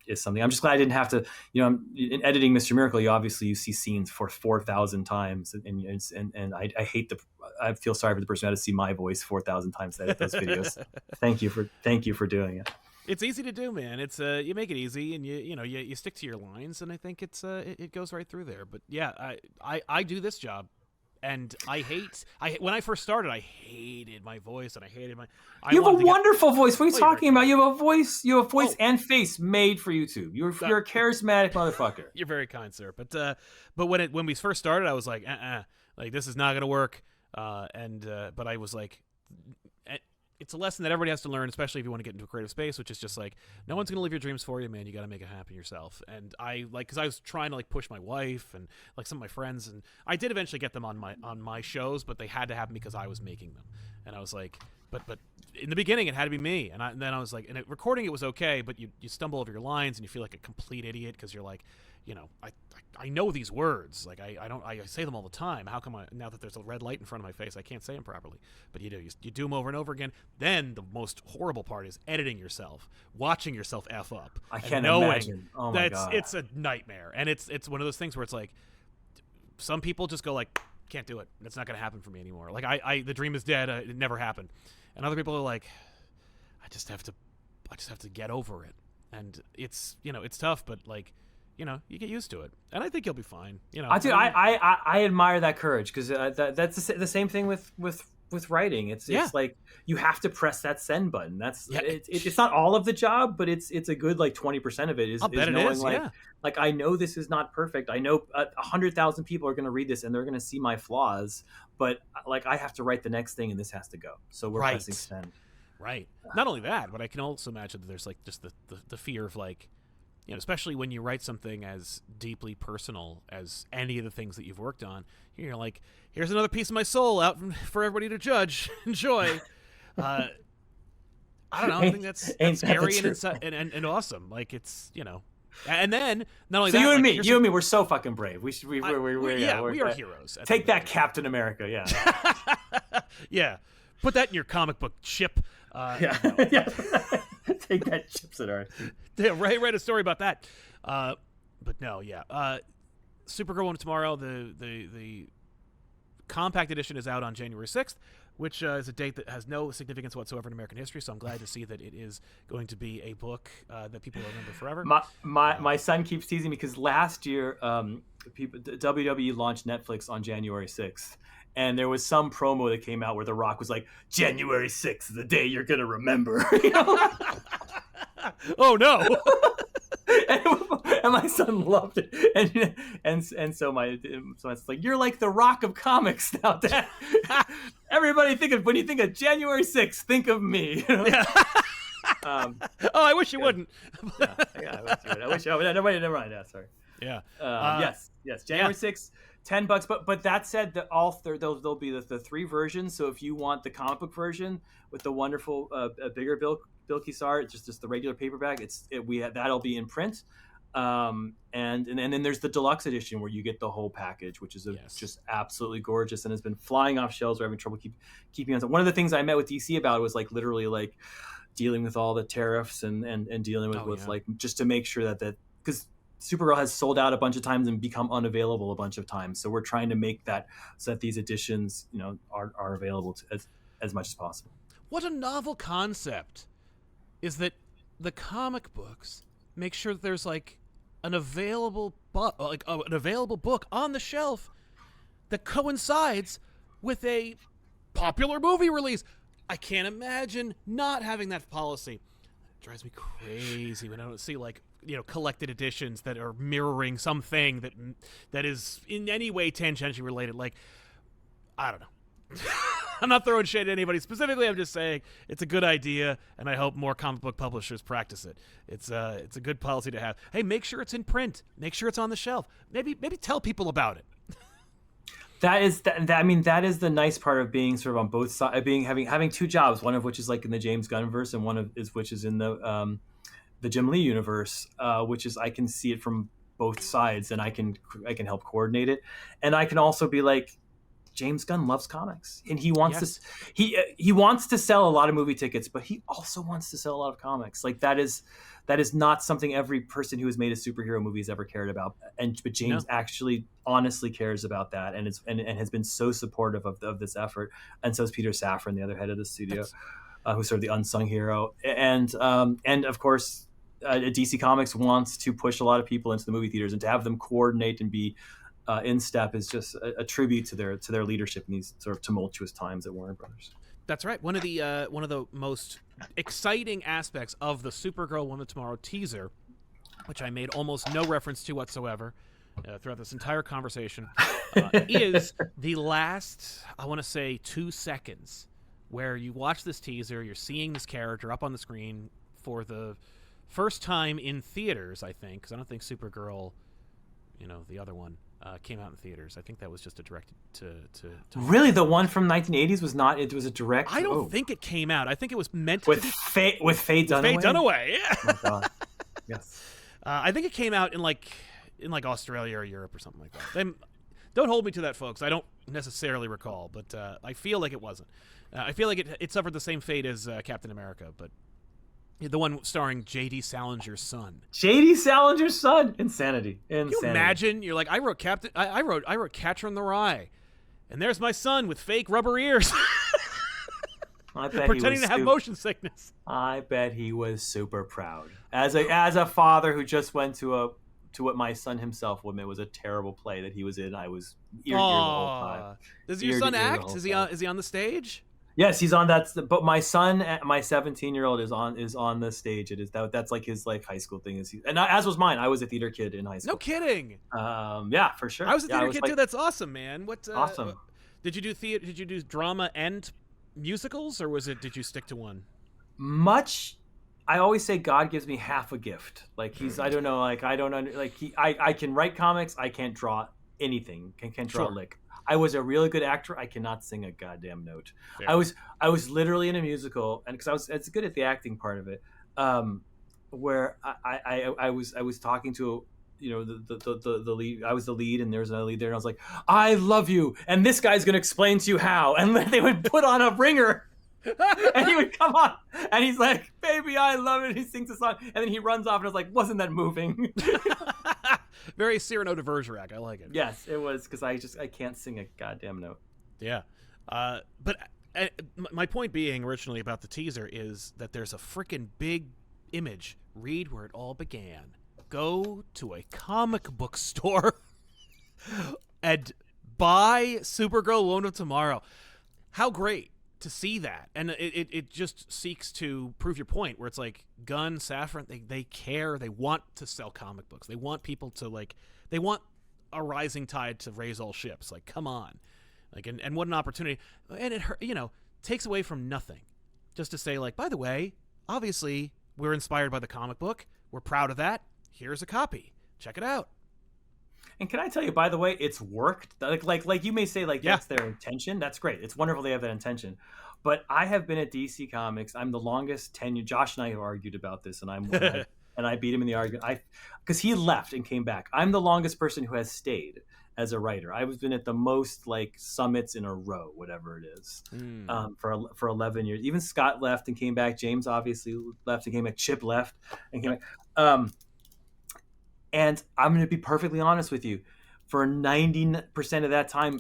Is something. I'm just glad I didn't have to, in editing Mr. Miracle, you see scenes for 4,000 times, and I hate I feel sorry for the person who had to see my voice 4,000 times to edit those videos. Thank you for doing it. It's easy to do, man. It's you make it easy, and you stick to your lines, and I think it goes right through there. But yeah, I do this job, and when I first started, I hated my voice, and I hated my. You have a wonderful voice. What are you talking about? You have a voice. You have a voice and face made for YouTube. You're a charismatic motherfucker. You're very kind, sir. But when we first started, I was like, like this is not gonna work. But I was like. It's a lesson that everybody has to learn, especially if you want to get into a creative space, which is just like, no one's going to live your dreams for you, man. You got to make it happen yourself. And because I was trying to like push my wife and like some of my friends, and I did eventually get them on my shows, but they had to happen because I was making them. And I was like, but in the beginning it had to be me. And then I was like, recording it was okay, but you stumble over your lines and you feel like a complete idiot because you're like, I know these words. Like I say them all the time. How come now that there's a red light in front of my face, I can't say them properly? But you do them over and over again. Then the most horrible part is editing yourself, watching yourself F up. I can't imagine. Oh my God. It's a nightmare. And it's one of those things where it's like, some people just go like, can't do it. It's not going to happen for me anymore. Like the dream is dead. It never happened. And other people are like, I just have to get over it. And it's tough, but like, you get used to it, and I think you'll be fine. I admire that courage, because that's the same thing with writing. It's like you have to press that send button. It's not all of the job, but it's a good like 20% of it is knowing like I know this is not perfect. I know 100,000 people are going to read this and they're going to see my flaws, but like I have to write the next thing and this has to go. So we're pressing send. Right. Not only that, but I can also imagine that there's like just the fear of like. Especially when you write something as deeply personal as any of the things that you've worked on, you're like, here's another piece of my soul out for everybody to judge. Enjoy. I don't know. I think that's scary and awesome. Like it's, and then not only so that. You and like, me, we're so fucking brave. We are heroes. Take that, Captain America. Yeah. Yeah. Put that in your comic book chip. Yeah. Take that, chips at our. Yeah, write a story about that. But no, yeah. Supergirl one tomorrow. The compact edition is out on January 6th, which is a date that has no significance whatsoever in American history. So I'm glad to see that it is going to be a book that people will remember forever. My son keeps teasing me because last year, WWE launched Netflix on January 6th. And there was some promo that came out where The Rock was like, January 6th, the day you're going to remember. Oh, no. and my son loved it. And so my son's like, "You're like the Rock of comics now, Dad." Everybody when you think of January 6th, think of me. Yeah. I wish you wouldn't. I wish you would. Never mind. Yeah, sorry. Yeah. Yes. January 6th, $10. But that said, there'll be the 3 versions. So if you want the comic book version with the wonderful bigger Bilquis art, just the regular paperback, that'll be in print. And then there's the deluxe edition where you get the whole package, which is just absolutely gorgeous and has been flying off shelves. We're having trouble keeping on. So one of the things I met with DC about was like literally like dealing with all the tariffs and dealing with like just to make sure that because Supergirl has sold out a bunch of times and become unavailable a bunch of times. So we're trying to make that so that these editions, are available as much as possible. What a novel concept is that the comic books make sure that there's like an available book on the shelf that coincides with a popular movie release. I can't imagine not having that policy. It drives me crazy when I don't see like collected editions that are mirroring something that is in any way tangentially related. Like, I don't know. I'm not throwing shade at anybody specifically. I'm just saying it's a good idea, and I hope more comic book publishers practice it. It's a good policy to have. Hey, make sure it's in print. Make sure it's on the shelf. Maybe tell people about it. That is the nice part of being sort of on both sides, having 2 jobs, one of which is like in the James Gunn verse, and one of which is in the Jim Lee universe, which is I can see it from both sides, and I can help coordinate it, and I can also be like, James Gunn loves comics, and he wants he wants to sell a lot of movie tickets, but he also wants to sell a lot of comics. Like that is not something every person who has made a superhero movie has ever cared about, but James actually honestly cares about that, and has been so supportive of this effort, and so is Peter Safran, the other head of the studio, who's sort of the unsung hero, and of course. DC Comics wants to push a lot of people into the movie theaters, and to have them coordinate and be in step is just a tribute to their leadership in these sort of tumultuous times at Warner Brothers. That's right. One of the most exciting aspects of the Supergirl Woman of Tomorrow teaser, which I made almost no reference to whatsoever throughout this entire conversation, is the last, I want to say, 2 seconds where you watch this teaser, you're seeing this character up on the screen for the first time in theaters, I think, because I don't think Supergirl, the other one, came out in theaters. I think that was just a direct to Really, the one from 1980s was not. It was a direct. I don't think it came out. I think it was meant to be with Faye Dunaway. Faye Dunaway, yeah. Oh my God. Yes. I think it came out in like Australia or Europe or something like that. Don't hold me to that, folks. I don't necessarily recall, but I feel like it wasn't. I feel like it suffered the same fate as Captain America, but. The one starring J.D. Salinger's son. J.D. Salinger's son. Insanity. Can you imagine? You're like, I wrote Catcher in the Rye, and there's my son with fake rubber ears, pretending to have motion sickness. I bet he was super proud. As a father who just went to what my son himself would admit was a terrible play that he was in. I was ear to ear the whole time. Does your son act? Is he on the stage? Yes, he's on that. But my son, my 17-year-old, is on the stage. It is that's like his like high school thing. And as was mine. I was a theater kid in high school. No kidding. Yeah, for sure. I was a theater kid too. That's awesome, man. Awesome. Did you do theater? Did you do drama and musicals, or did you stick to one? Much. I always say God gives me half a gift. Like I don't know. Like I don't like I can write comics. I can't draw anything. Can't draw a lick. I was a really good actor. I cannot sing a goddamn note. Fair. I was literally in a musical, and because it's good at the acting part of it, where I was talking to the lead. I was the lead, and there was another lead there, and I was like, I love you, and this guy's gonna explain to you how, and they would put on a ringer. And he would come on, and he's like, baby, I love it. He sings a song, and then he runs off, and I was like, wasn't that moving? Very Cyrano de Bergerac. I like it. Yes, it was, because I can't sing a goddamn note. Yeah. But my point being originally about the teaser is that there's a freaking big image. Read where it all began. Go to a comic book store and buy Supergirl Woman of Tomorrow. How great to see that, and it just seeks to prove your point, where it's like Gunn, Safran, they care, they want to sell comic books, they want people to like, they want a rising tide to raise all ships. Like, come on, like, and what an opportunity, and it takes away from nothing, just to say like, by the way, obviously we're inspired by the comic book, we're proud of that. Here's a copy, check it out. And can I tell you, by the way, it's worked. Like you may say, like, that's their intention. That's great. It's wonderful they have that intention. But I have been at DC Comics. I'm the longest tenure. Josh and I have argued about this, and I beat him in the argument. Because he left and came back. I'm the longest person who has stayed as a writer. I've been at the most like summits in a row, whatever it is, for 11 years. Even Scott left and came back. James obviously left and came back. Chip left and came back. And I'm going to be perfectly honest with you. For 90% of that time,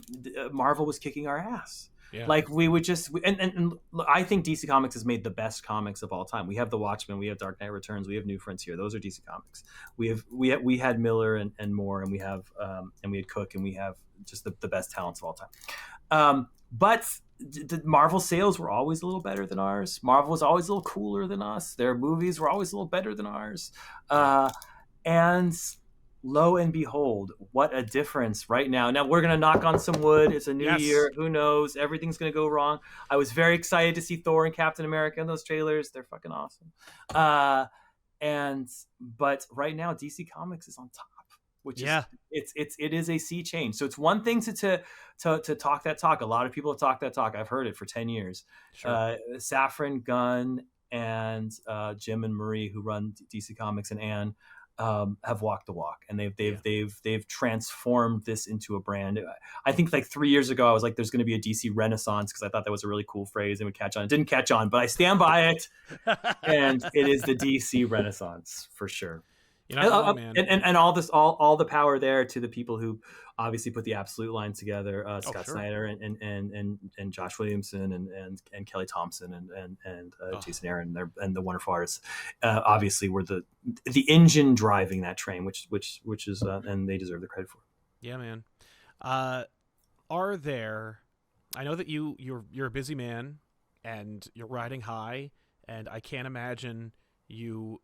Marvel was kicking our ass. Yeah. Like we would just, and I think DC Comics has made the best comics of all time. We have The Watchmen, we have Dark Knight Returns, we have New Frontier. Those are DC Comics. We had Miller and Moore, and we had Cook, and we have just the best talents of all time. But the Marvel sales were always a little better than ours. Marvel was always a little cooler than us. Their movies were always a little better than ours. And lo and behold, what a difference right now. Now we're going to knock on some wood. It's a new year. Who knows? Everything's going to go wrong. I was very excited to see Thor and Captain America in those trailers. They're fucking awesome. But right now DC Comics is on top, which is it is a sea change. So it's one thing to talk that talk. A lot of people have talked that talk. I've heard it for 10 years. Sure. Safran, Gunn, and Jim and Marie, who run DC Comics, and Ann, have walked the walk, and they've transformed this into a brand. I think like 3 years ago I was like, there's going to be a DC Renaissance, because I thought that was a really cool phrase and would catch on. It didn't catch on, but I stand by it. And it is the DC Renaissance for sure. Man. And all the power there to the people who obviously put the Absolute line together, Scott Snyder and Josh Williamson and Kelly Thompson and Jason Aaron and the wonderful artists obviously were the engine driving that train, which is and they deserve the credit for. Yeah, man. Are there? I know that you're a busy man and you're riding high, and I can't imagine you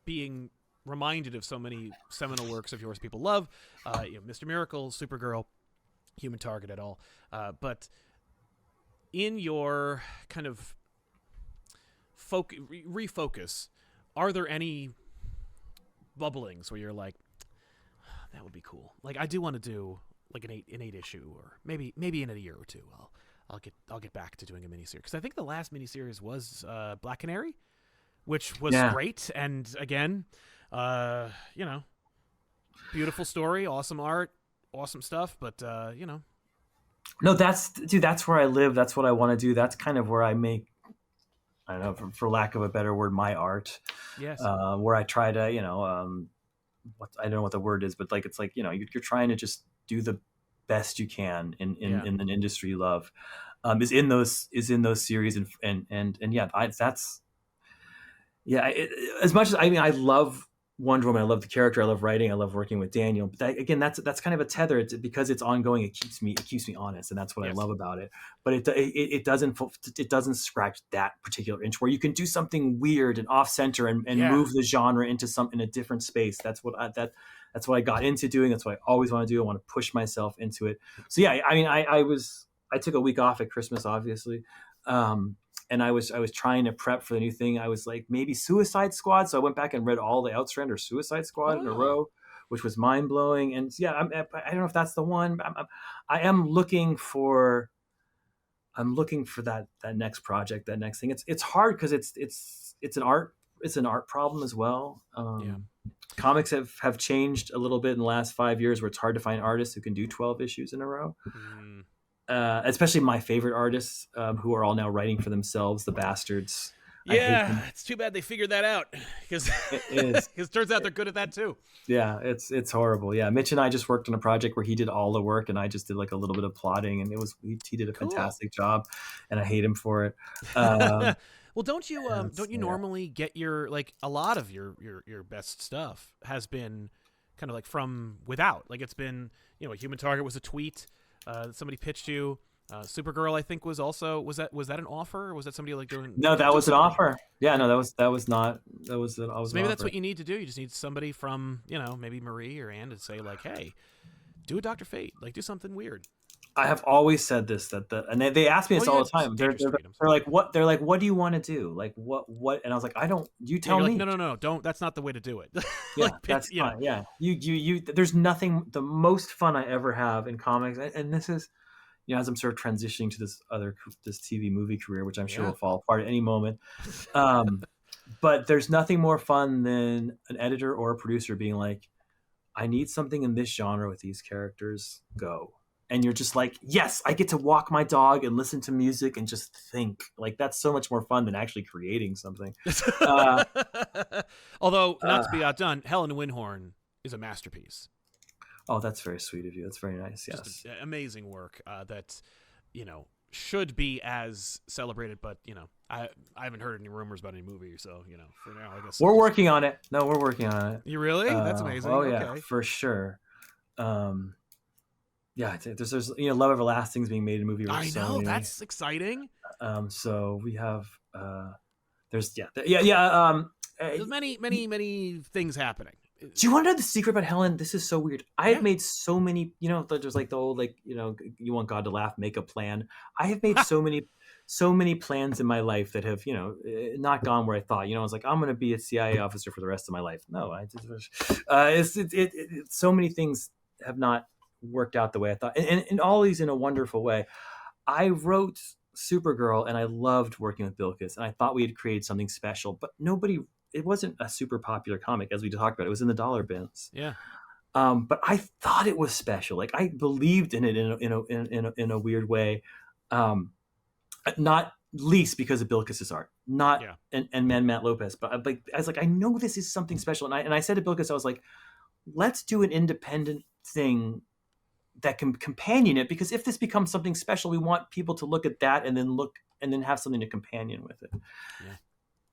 being reminded of so many seminal works of yours people love, Mr. Miracle, Supergirl, Human Target, et al. But in your kind of refocus, are there any bubblings where you're like, that would be cool? Like, I do want to do like an eight issue, or maybe in a year or two, I'll get back to doing a miniseries, because I think the last miniseries was Black Canary, which was great. And again, beautiful story, awesome art, awesome stuff. But, No, that's where I live. That's what I want to do. That's kind of where I make, I don't know, for lack of a better word, my art. Yes. Where I try to, I don't know what the word is, but like, it's like, you're trying to just do the best you can in an industry you love, is in those series. As much as I love Wonder Woman, I love the character, I love writing, I love working with Daniel. But that's kind of a tether. Because it's ongoing, it keeps me honest, and that's what I love about it. But it doesn't scratch that particular inch where you can do something weird and off center and move the genre into in a different space. That's what I got into doing. That's what I always want to do. I want to push myself into it. So I took a week off at Christmas, obviously. And I was trying to prep for the new thing. I was like, maybe Suicide Squad. So I went back and read all the Outstrand or Suicide Squad in a row, which was mind blowing. And I don't know if that's the one. I'm looking for that next project, that next thing. It's hard because it's an art problem as well. Comics have changed a little bit in the last 5 years, where it's hard to find artists who can do 12 issues in a row. Especially my favorite artists, who are all now writing for themselves, the bastards. Yeah, it's too bad they figured that out, because it turns out they're good at that too. Yeah, it's horrible. Yeah, Mitch and I just worked on a project where he did all the work and I just did like a little bit of plotting, and he did a fantastic job, and I hate him for it. Well, don't you normally get your, like, a lot of your best stuff has been kind of like from without, like it's been, Human Target was a tweet. Somebody pitched you. Supergirl, I think, was that an offer, or was that somebody like doing? No, that was an offer. Yeah, no, that was not that was an, So maybe that's what you need to do. You just need somebody from maybe Marie or Anne to say like, hey, do a Dr. Fate, like do something weird. I have always said this and they ask me this all the time. They're like, what? They're like, what do you want to do? Like, what? And I was like, I don't. You tell me. Like, no, don't. That's not the way to do it. Yeah, that's fine. Yeah, you. There's nothing. The most fun I ever have in comics, and this is, as I'm sort of transitioning to this TV movie career, which I'm sure will fall apart at any moment. But there's nothing more fun than an editor or a producer being like, I need something in this genre with these characters. Go. And you're just like, yes, I get to walk my dog and listen to music and just think. Like, that's so much more fun than actually creating something. Although, not to be outdone, Helen Winhorn is a masterpiece. Oh, that's very sweet of you. That's very nice. Yes. Just amazing work that, should be as celebrated. But, I haven't heard any rumors about any movie. So, for now, I guess. We're working on it. No, we're working on it. You really? That's amazing. Oh, yeah, for sure. Yeah, there's Love Everlasting is being made a movie. I know, that's exciting. So we have there's many things happening. Do you want to know the secret about Helen? This is so weird. I have made so many. There's like the old you want God to laugh, make a plan. I have made so many plans in my life that have not gone where I thought. I was like, I'm going to be a CIA officer for the rest of my life. No, I just so many things have not worked out the way I thought, and all these in a wonderful way. I wrote Supergirl and I loved working with Bilkis, and I thought we had created something special, but it wasn't a super popular comic, as we talked about. It was in the dollar bins. Yeah. But I thought it was special. Like, I believed in it in a weird way. Not least because of Bilkis's art, and Matt Lopez. But I was like, I know this is something special. And I said to Bilkis, I was like, let's do an independent thing that can companion it, because if this becomes something special, we want people to look at that and then have something to companion with it. Yeah.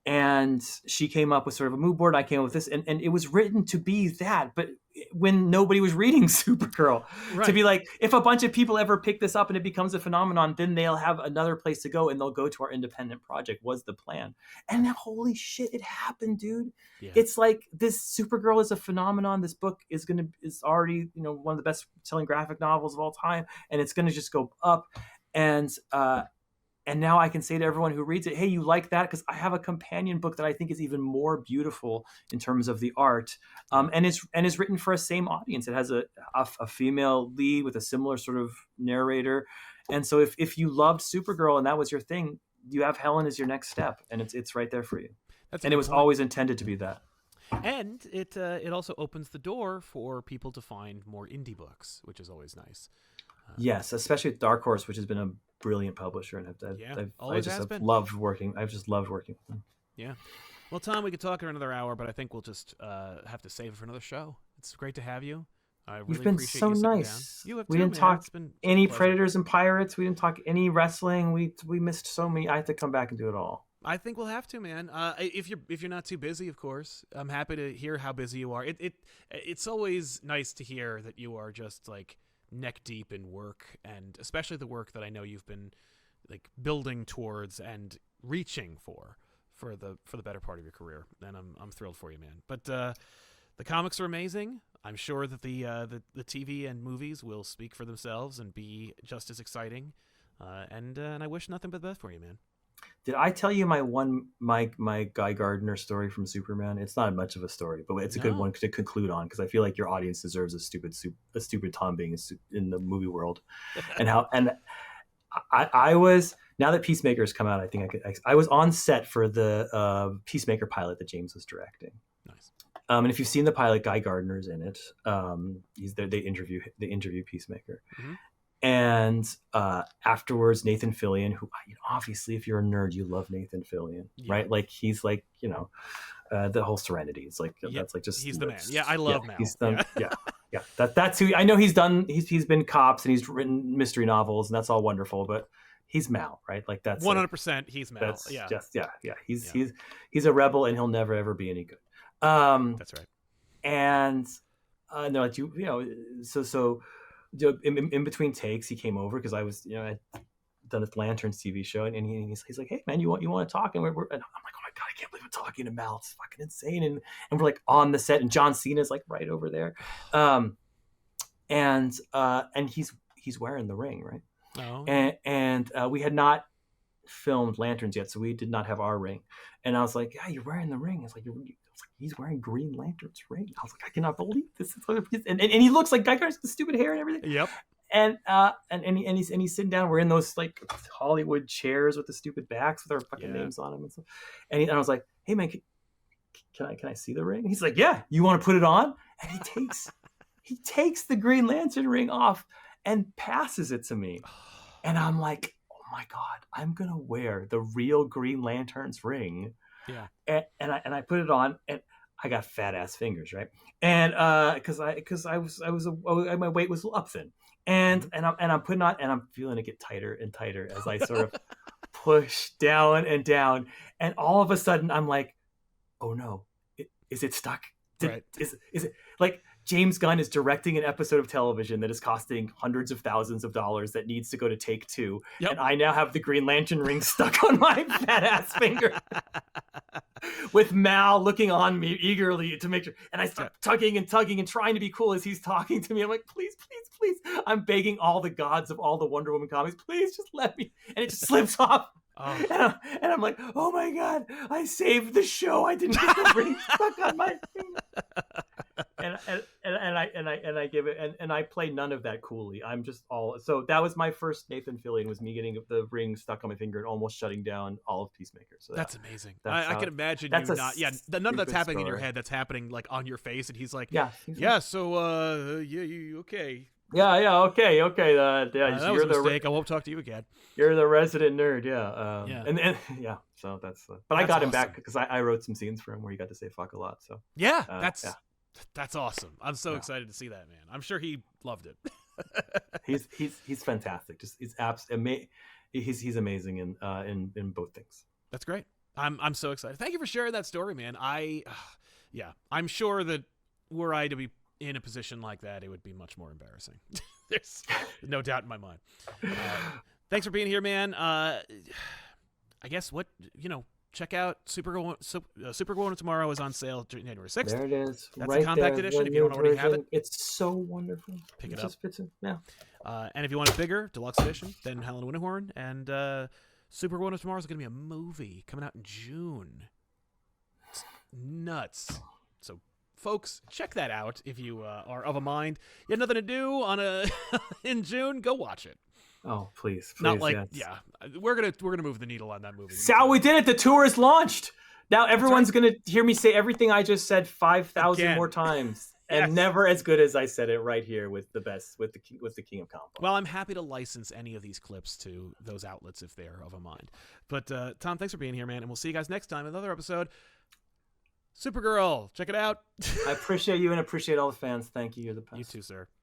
And she came up with sort of a mood board. I came up with this, and it was written to be that, but when nobody was reading Supergirl, to be like, if a bunch of people ever pick this up and it becomes a phenomenon, then they'll have another place to go and they'll go to our independent project, was the plan. And then, holy shit, it happened, dude. Yeah. It's like, this Supergirl is a phenomenon. This book is already, one of the best selling graphic novels of all time. And it's going to just go up. And now I can say to everyone who reads it, hey, you like that? Because I have a companion book that I think is even more beautiful in terms of the art, and is written for a same audience. It has a female lead with a similar sort of narrator. And so if you loved Supergirl and that was your thing, you have Helen as your next step, and it's right there for you. And it was always intended to be that. And it also opens the door for people to find more indie books, which is always nice. Yes, especially with Dark Horse, which has been a brilliant publisher, and I've just loved working with them. Yeah. Well, Tom, we could talk for another hour, but I think we'll just have to save it for another show. It's great to have you. I really You've been appreciate so you nice. You have we too, didn't man. talk It's been any a pleasure. Predators and Pirates. We didn't talk any wrestling. We missed so many. I have to come back and do it all. I think we'll have to, man. If you're not too busy, of course. I'm happy to hear how busy you are. It's always nice to hear that you are just like neck deep in work, and especially the work that I know you've been like building towards and reaching for the better part of your career. And I'm thrilled for you, man. But the comics are amazing. I'm sure that the TV and movies will speak for themselves and be just as exciting. And I wish nothing but the best for you, man. Did I tell you my Guy Gardner story from Superman? It's not much of a story, but it's a good one to conclude on, because I feel like your audience deserves a stupid Tom being in the movie world, and I was, now that Peacemaker has come out, I think I was on set for the Peacemaker pilot that James was directing. Nice. And if you've seen the pilot, Guy Gardner's in it. He's there. They interview Peacemaker. Mm-hmm. And afterwards, Nathan Fillion, who obviously, if you're a nerd, you love Nathan Fillion, right? Like, he's like, the whole Serenity. It's like, that's like just, he's the man. Yeah, I love Mal. He's done, yeah. That's who I know. He's done. He's been cops and he's written mystery novels, and that's all wonderful. But he's Mal, right? Like, that's 100%. He's Mal. That's just He's a rebel, and he'll never ever be any good. That's right. And no, so. in between takes, he came over because I was, I'd done this Lanterns TV show, and he's like, hey man, you want to talk? And and I'm like, oh my god, I can't believe I'm talking to Mal. It's fucking insane. And we're like on the set, and John Cena's like right over there, and he's wearing the ring, right? Oh. And we had not filmed Lanterns yet, so we did not have our ring. And I was like, yeah, you're wearing the ring. It's like, he's wearing Green Lantern's ring. I was like, I cannot believe this. And he looks like Guy Gardner's the stupid hair and everything. Yep. And he's sitting down. We're in those like Hollywood chairs with the stupid backs with our fucking names on them and stuff. And I was like, hey man, can I see the ring? And he's like, yeah, you want to put it on? And he takes the Green Lantern ring off and passes it to me. And I'm like, oh my god, I'm gonna wear the real Green Lantern's ring. Yeah. And I put it on, and I got fat ass fingers, right? And because my weight was up thin, and I'm putting on, and I'm feeling it get tighter and tighter as I sort of push down and down, and all of a sudden I'm like, oh no, is it stuck? Right. Is it like James Gunn is directing an episode of television that is costing hundreds of thousands of dollars that needs to go to take 2, and I now have the Green Lantern ring stuck on my fat ass finger, with Mal looking on me eagerly to make sure, and I start tugging and trying to be cool as he's talking to me. I'm like, please, I'm begging all the gods of all the Wonder Woman comics, please just let me, and it just slips off. Oh. And I'm like, oh my god, I saved the show. I didn't get the ring stuck on my finger. And I give it, and I play none of that coolly. I'm just so that was my first Nathan Fillion, was me getting the ring stuck on my finger and almost shutting down all of Peacemaker. So that's amazing. I can imagine you not. Yeah, none of that's happening story in your head. That's happening like on your face, and he's like, So you okay? Yeah, okay. That was a mistake. I won't talk to you again. You're the resident nerd, and so that's. But I got him back because I wrote some scenes for him where he got to say fuck a lot. So that's awesome. I'm so excited to see that, man. I'm sure he loved it. he's fantastic. Just he's amazing in both things. That's great. I'm so excited. Thank you for sharing that story, man. I'm sure that were I to be in a position like that, it would be much more embarrassing. There's no doubt in my mind. Thanks for being here, man. I guess check out Supergirl. Supergirl Tomorrow is on sale January 6th. There it is. That's a compact edition. If you don't already have it, it's so wonderful. Pick it up. Just fits in. Yeah. And if you want a bigger deluxe edition, then Helen Winterhorn and Supergirl Tomorrow is going to be a movie coming out in June. It's nuts. So, folks, check that out if you are of a mind. You have nothing to do in June. Go watch it. Oh, please. Not like, we're gonna move the needle on that movie. Sal, we did it. The tour is launched. Now everyone's gonna hear me say everything I just said 5,000 more times, and never as good as I said it right here with the King of Comic Book. Well, I'm happy to license any of these clips to those outlets if they're of a mind. But Tom, thanks for being here, man, and we'll see you guys next time in another episode. Supergirl, check it out. I appreciate you and appreciate all the fans. Thank you. You're the best. You too, sir.